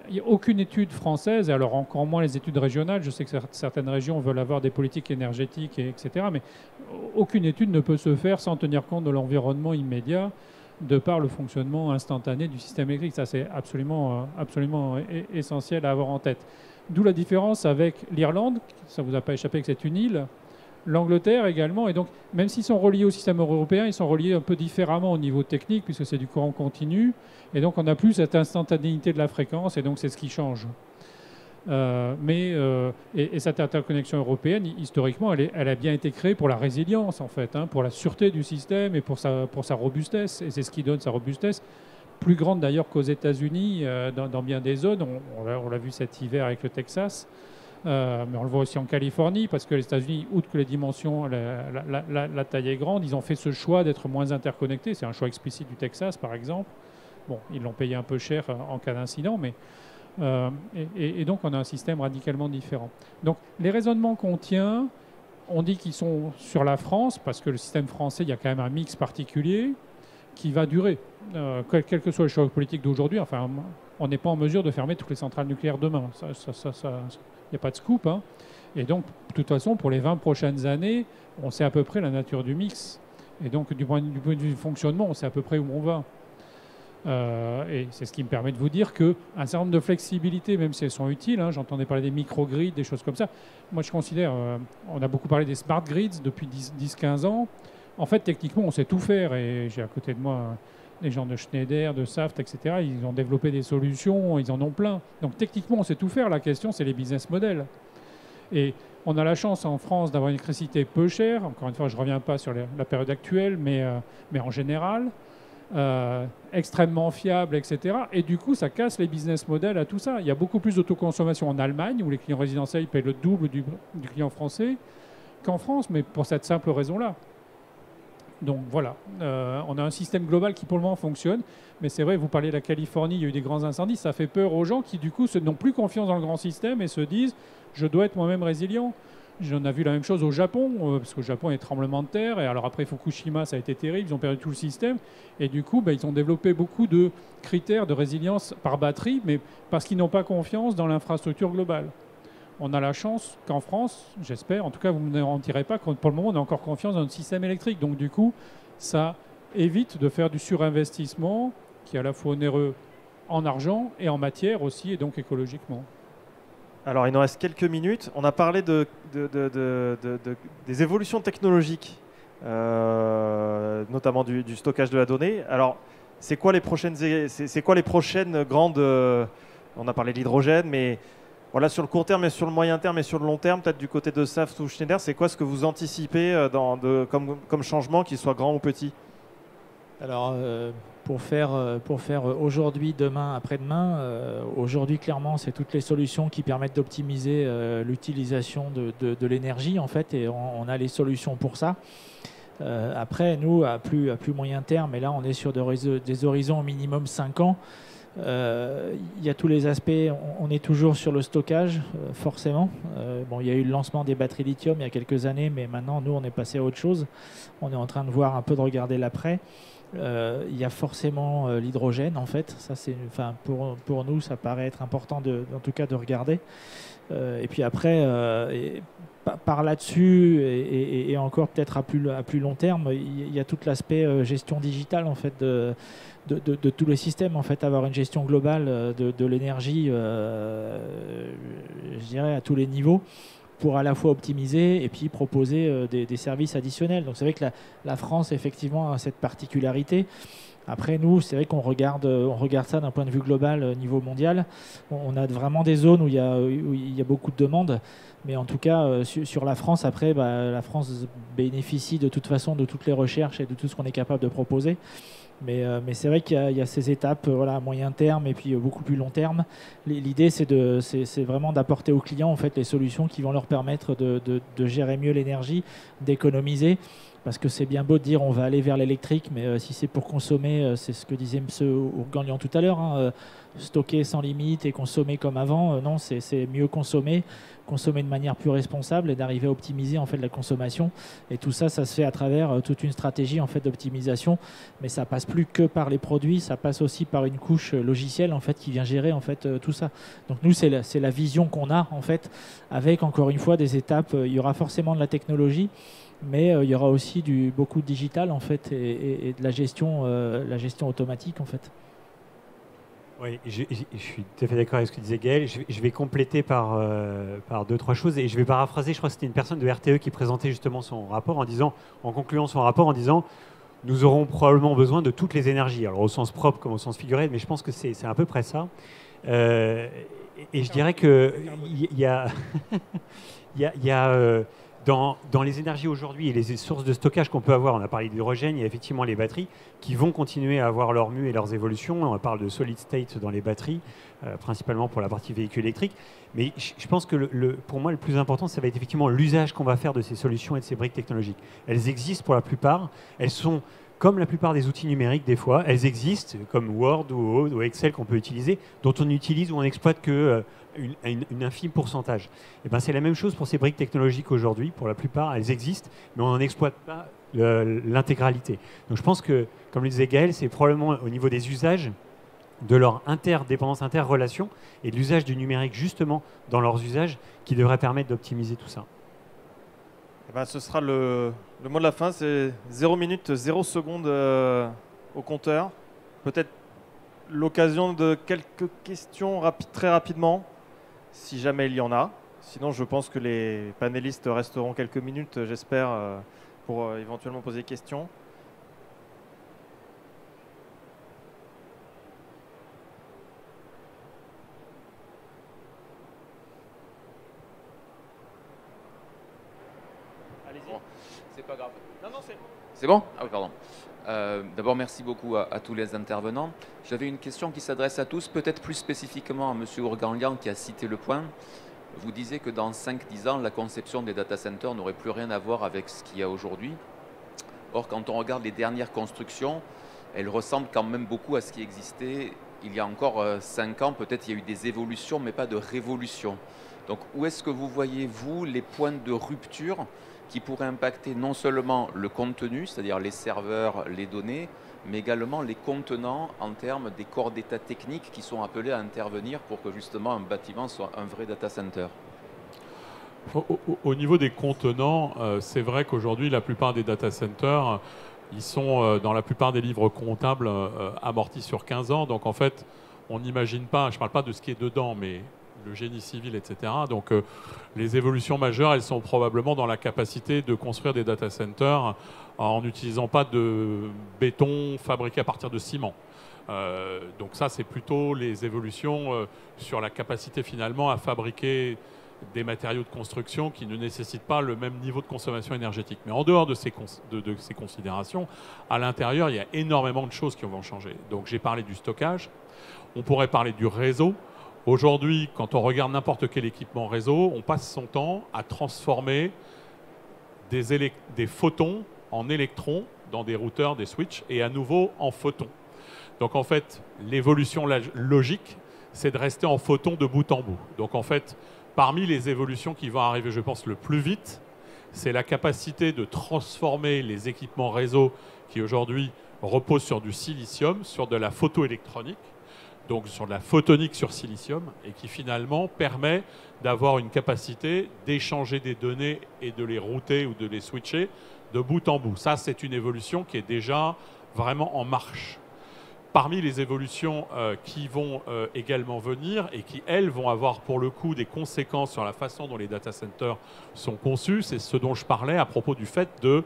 il n'y a aucune étude française, et alors encore moins les études régionales. Je sais que certaines régions veulent avoir des politiques énergétiques, etc. Mais aucune étude ne peut se faire sans tenir compte de l'environnement immédiat, de par le fonctionnement instantané du système électrique. Ça, c'est absolument essentiel à avoir en tête. D'où la différence avec l'Irlande, ça ne vous a pas échappé que c'est une île, l'Angleterre également. Et donc, même s'ils sont reliés au système européen, ils sont reliés un peu différemment au niveau technique, puisque c'est du courant continu. Et donc, on n'a plus cette instantanéité de la fréquence, et donc c'est ce qui change. Et cette interconnexion européenne, historiquement, elle a bien été créée pour la résilience, en fait, hein, pour la sûreté du système et pour sa robustesse. Et c'est ce qui donne sa robustesse, plus grande d'ailleurs qu'aux États-Unis dans bien des zones. On l'a vu cet hiver avec le Texas, mais on le voit aussi en Californie, parce que les États-Unis, outre que les dimensions, la taille est grande, ils ont fait ce choix d'être moins interconnectés. C'est un choix explicite du Texas, par exemple. Bon, ils l'ont payé un peu cher en cas d'incident, mais et donc on a un système radicalement différent. Donc les raisonnements qu'on tient, on dit qu'ils sont sur la France, parce que le système français, il y a quand même un mix particulier qui va durer. Quel que soit le choix politique d'aujourd'hui, enfin, on n'est pas en mesure de fermer toutes les centrales nucléaires demain. Il n'y a pas de scoop. Hein. Et donc, de toute façon, pour les 20 prochaines années, on sait à peu près la nature du mix. Et donc, du point de vue du fonctionnement, on sait à peu près où on va. Et c'est ce qui me permet de vous dire qu'un certain nombre de flexibilités, même si elles sont utiles, hein, j'entendais parler des microgrids, des choses comme ça. Moi, je considère, on a beaucoup parlé des smart grids depuis 10-15 ans. En fait, techniquement, on sait tout faire. Et j'ai à côté de moi des gens de Schneider, de Saft, etc. Ils ont développé des solutions, ils en ont plein. Donc, techniquement, on sait tout faire. La question, c'est les business models. Et on a la chance en France d'avoir une électricité peu chère. Encore une fois, je ne reviens pas sur la période actuelle, mais en général. Extrêmement fiable, etc. Et du coup, ça casse les business models à tout ça. Il y a beaucoup plus d'autoconsommation en Allemagne, où les clients résidentiels payent le double du client français, qu'en France, mais pour cette simple raison-là. Donc voilà, on a un système global qui pour le moment fonctionne, mais c'est vrai, vous parlez de la Californie, il y a eu des grands incendies, ça fait peur aux gens qui du coup n'ont plus confiance dans le grand système et se disent « je dois être moi-même résilient ». J'en ai vu la même chose au Japon, parce qu'au Japon, il y a des tremblements de terre. Et alors après Fukushima, ça a été terrible. Ils ont perdu tout le système. Et du coup, ils ont développé beaucoup de critères de résilience par batterie, mais parce qu'ils n'ont pas confiance dans l'infrastructure globale. On a la chance qu'en France, j'espère, en tout cas, vous ne me mentirez pas, pour le moment, on a encore confiance dans notre système électrique. Donc du coup, ça évite de faire du surinvestissement qui est à la fois onéreux en argent et en matière aussi, et donc écologiquement. Alors, il nous reste quelques minutes. On a parlé des évolutions technologiques, notamment du stockage de la donnée. Alors, c'est quoi les prochaines grandes... on a parlé de l'hydrogène, mais voilà, sur le court terme et sur le moyen terme et sur le long terme, peut-être du côté de Saft ou Schneider, c'est quoi ce que vous anticipez comme changement, qu'il soit grand ou petit ? Alors, pour faire aujourd'hui, demain, après-demain, aujourd'hui, clairement, c'est toutes les solutions qui permettent d'optimiser l'utilisation de l'énergie, en fait, et on a les solutions pour ça. Après, nous, à plus moyen terme, et là, on est sur des horizons au minimum 5 ans, il y a tous les aspects, on est toujours sur le stockage, forcément. Il y a eu le lancement des batteries lithium il y a quelques années, mais maintenant, nous, on est passé à autre chose. On est en train de voir un peu, de regarder l'après. Il y a forcément l'hydrogène, en fait. Ça, pour nous, ça paraît être important, en tout cas, de regarder. Et puis après, par là-dessus, et encore peut-être à plus long terme, il y a tout l'aspect gestion digitale, en fait, de tous les systèmes, en fait, avoir une gestion globale de l'énergie, je dirais, à tous les niveaux, pour à la fois optimiser et puis proposer des services additionnels. Donc c'est vrai que la France, effectivement, a cette particularité. Après, nous, c'est vrai qu'on regarde ça d'un point de vue global, au niveau mondial. On a vraiment des zones où il y a beaucoup de demandes. Mais en tout cas, sur la France, après, la France bénéficie de toute façon de toutes les recherches et de tout ce qu'on est capable de proposer. Mais c'est vrai qu'il y a ces étapes à moyen terme et puis beaucoup plus long terme. L'idée, c'est vraiment d'apporter aux clients, en fait, les solutions qui vont leur permettre de gérer mieux l'énergie, d'économiser. Parce que c'est bien beau de dire on va aller vers l'électrique, mais si c'est pour consommer, c'est ce que disait M. Ourganlian tout à l'heure, stocker sans limite et consommer comme avant, non, c'est mieux consommer de manière plus responsable et d'arriver à optimiser, en fait, la consommation. Et tout ça, ça se fait à travers toute une stratégie, en fait, d'optimisation. Mais ça passe plus que par les produits, ça passe aussi par une couche logicielle, en fait, qui vient gérer, en fait, tout ça. Donc nous, c'est la vision qu'on a, en fait, avec, encore une fois, des étapes. Il y aura forcément de la technologie, mais il y aura aussi beaucoup de digital, en fait, et de la gestion automatique, en fait. Oui, je suis tout à fait d'accord avec ce que disait Gaël. Je vais compléter par 2-3 choses et je vais paraphraser. Je crois que c'était une personne de RTE qui présentait justement son rapport en concluant son rapport en disant nous aurons probablement besoin de toutes les énergies, alors au sens propre comme au sens figuré, mais je pense que c'est à peu près ça. Et je dirais qu'il y a, dans les énergies aujourd'hui et les sources de stockage qu'on peut avoir, on a parlé d'hydrogène, il y a effectivement les batteries qui vont continuer à avoir leur mue et leurs évolutions. On parle de solid state dans les batteries, principalement pour la partie véhicule électrique. Mais je pense que pour moi, le plus important, ça va être effectivement l'usage qu'on va faire de ces solutions et de ces briques technologiques. Elles existent pour la plupart. Elles sont, comme la plupart des outils numériques, des fois, elles existent, comme Word ou Excel qu'on peut utiliser, dont on utilise ou on n'exploite que une infime pourcentage. Et ben, c'est la même chose pour ces briques technologiques aujourd'hui. Pour la plupart, elles existent, mais on n'en exploite pas l'intégralité. Donc je pense que, comme le disait Gaël, c'est probablement au niveau des usages, de leur interdépendance, interrelation et de l'usage du numérique justement dans leurs usages qui devrait permettre d'optimiser tout ça. Eh ben, ce sera le mot de la fin, c'est 0 minutes, 0 secondes au compteur. Peut-être l'occasion de quelques questions très rapidement, si jamais il y en a. Sinon, je pense que les panélistes resteront quelques minutes, j'espère, pour éventuellement poser des questions. C'est pas grave. Non, c'est bon? Ah oui, pardon. D'abord, merci beaucoup à tous les intervenants. J'avais une question qui s'adresse à tous, peut-être plus spécifiquement à M. Ourganlian qui a cité le point. Vous disiez que dans 5-10 ans, la conception des data centers n'aurait plus rien à voir avec ce qu'il y a aujourd'hui. Or, quand on regarde les dernières constructions, elles ressemblent quand même beaucoup à ce qui existait il y a encore 5 ans. Peut-être il y a eu des évolutions, mais pas de révolution. Donc, où est-ce que vous voyez, vous, les points de rupture qui pourraient impacter non seulement le contenu, c'est-à-dire les serveurs, les données, mais également les contenants en termes des corps d'état techniques qui sont appelés à intervenir pour que justement un bâtiment soit un vrai data center? Au niveau des contenants, c'est vrai qu'aujourd'hui, la plupart des data centers, ils sont dans la plupart des livres comptables amortis sur 15 ans. Donc en fait, on n'imagine pas, je ne parle pas de ce qui est dedans, mais le génie civil, etc. Donc les évolutions majeures, elles sont probablement dans la capacité de construire des data centers en n'utilisant pas de béton fabriqué à partir de ciment. Donc ça, c'est plutôt les évolutions sur la capacité finalement à fabriquer des matériaux de construction qui ne nécessitent pas le même niveau de consommation énergétique. Mais en dehors de ces considérations, à l'intérieur, il y a énormément de choses qui vont changer. Donc j'ai parlé du stockage, on pourrait parler du réseau. Aujourd'hui, quand on regarde n'importe quel équipement réseau, on passe son temps à transformer des photons en électrons dans des routeurs, des switches, et à nouveau en photons. Donc en fait, l'évolution logique, c'est de rester en photons de bout en bout. Donc en fait, parmi les évolutions qui vont arriver, je pense, le plus vite, c'est la capacité de transformer les équipements réseau qui aujourd'hui reposent sur du silicium, sur de la photoélectronique, donc sur de la photonique sur silicium, et qui finalement permet d'avoir une capacité d'échanger des données et de les router ou de les switcher de bout en bout. Ça, c'est une évolution qui est déjà vraiment en marche. Parmi les évolutions qui vont également venir et qui, elles, vont avoir pour le coup des conséquences sur la façon dont les data centers sont conçus, c'est ce dont je parlais à propos du fait de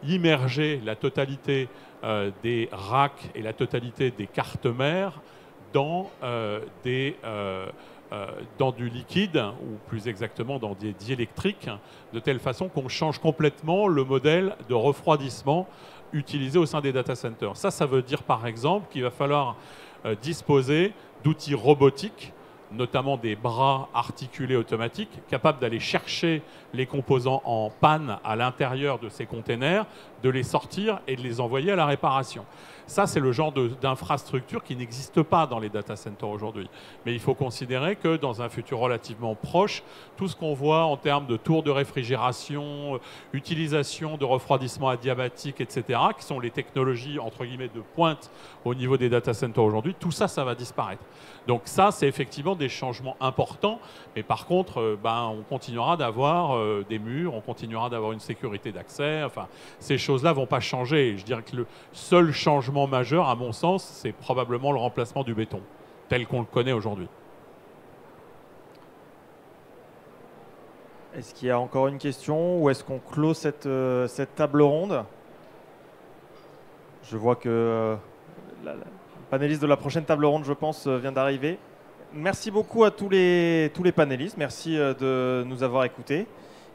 immerger la totalité des racks et la totalité des cartes mères dans du liquide, ou plus exactement dans des diélectriques, de telle façon qu'on change complètement le modèle de refroidissement utilisé au sein des data centers. Ça veut dire par exemple qu'il va falloir disposer d'outils robotiques, notamment des bras articulés automatiques, capables d'aller chercher les composants en panne à l'intérieur de ces containers, de les sortir et de les envoyer à la réparation. Ça, c'est le genre d'infrastructure qui n'existe pas dans les data centers aujourd'hui. Mais il faut considérer que dans un futur relativement proche, tout ce qu'on voit en termes de tours de réfrigération, utilisation de refroidissement adiabatique, etc., qui sont les technologies, entre guillemets, de pointe au niveau des data centers aujourd'hui, tout ça, ça va disparaître. Donc ça, c'est effectivement des changements importants. Mais par contre, on continuera d'avoir des murs, on continuera d'avoir une sécurité d'accès. Enfin, ces choses-là vont pas changer. Je dirais que le seul changement majeur, à mon sens, c'est probablement le remplacement du béton, tel qu'on le connaît aujourd'hui. Est-ce qu'il y a encore une question ou est-ce qu'on clôt cette table ronde? Je vois que le panéliste de la prochaine table ronde, je pense, vient d'arriver. Merci beaucoup à tous les panélistes. Merci de nous avoir écoutés.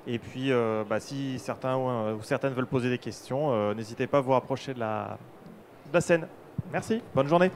Et puis, si certains ou certaines veulent poser des questions, n'hésitez pas à vous rapprocher de la scène. Merci. Bonne journée.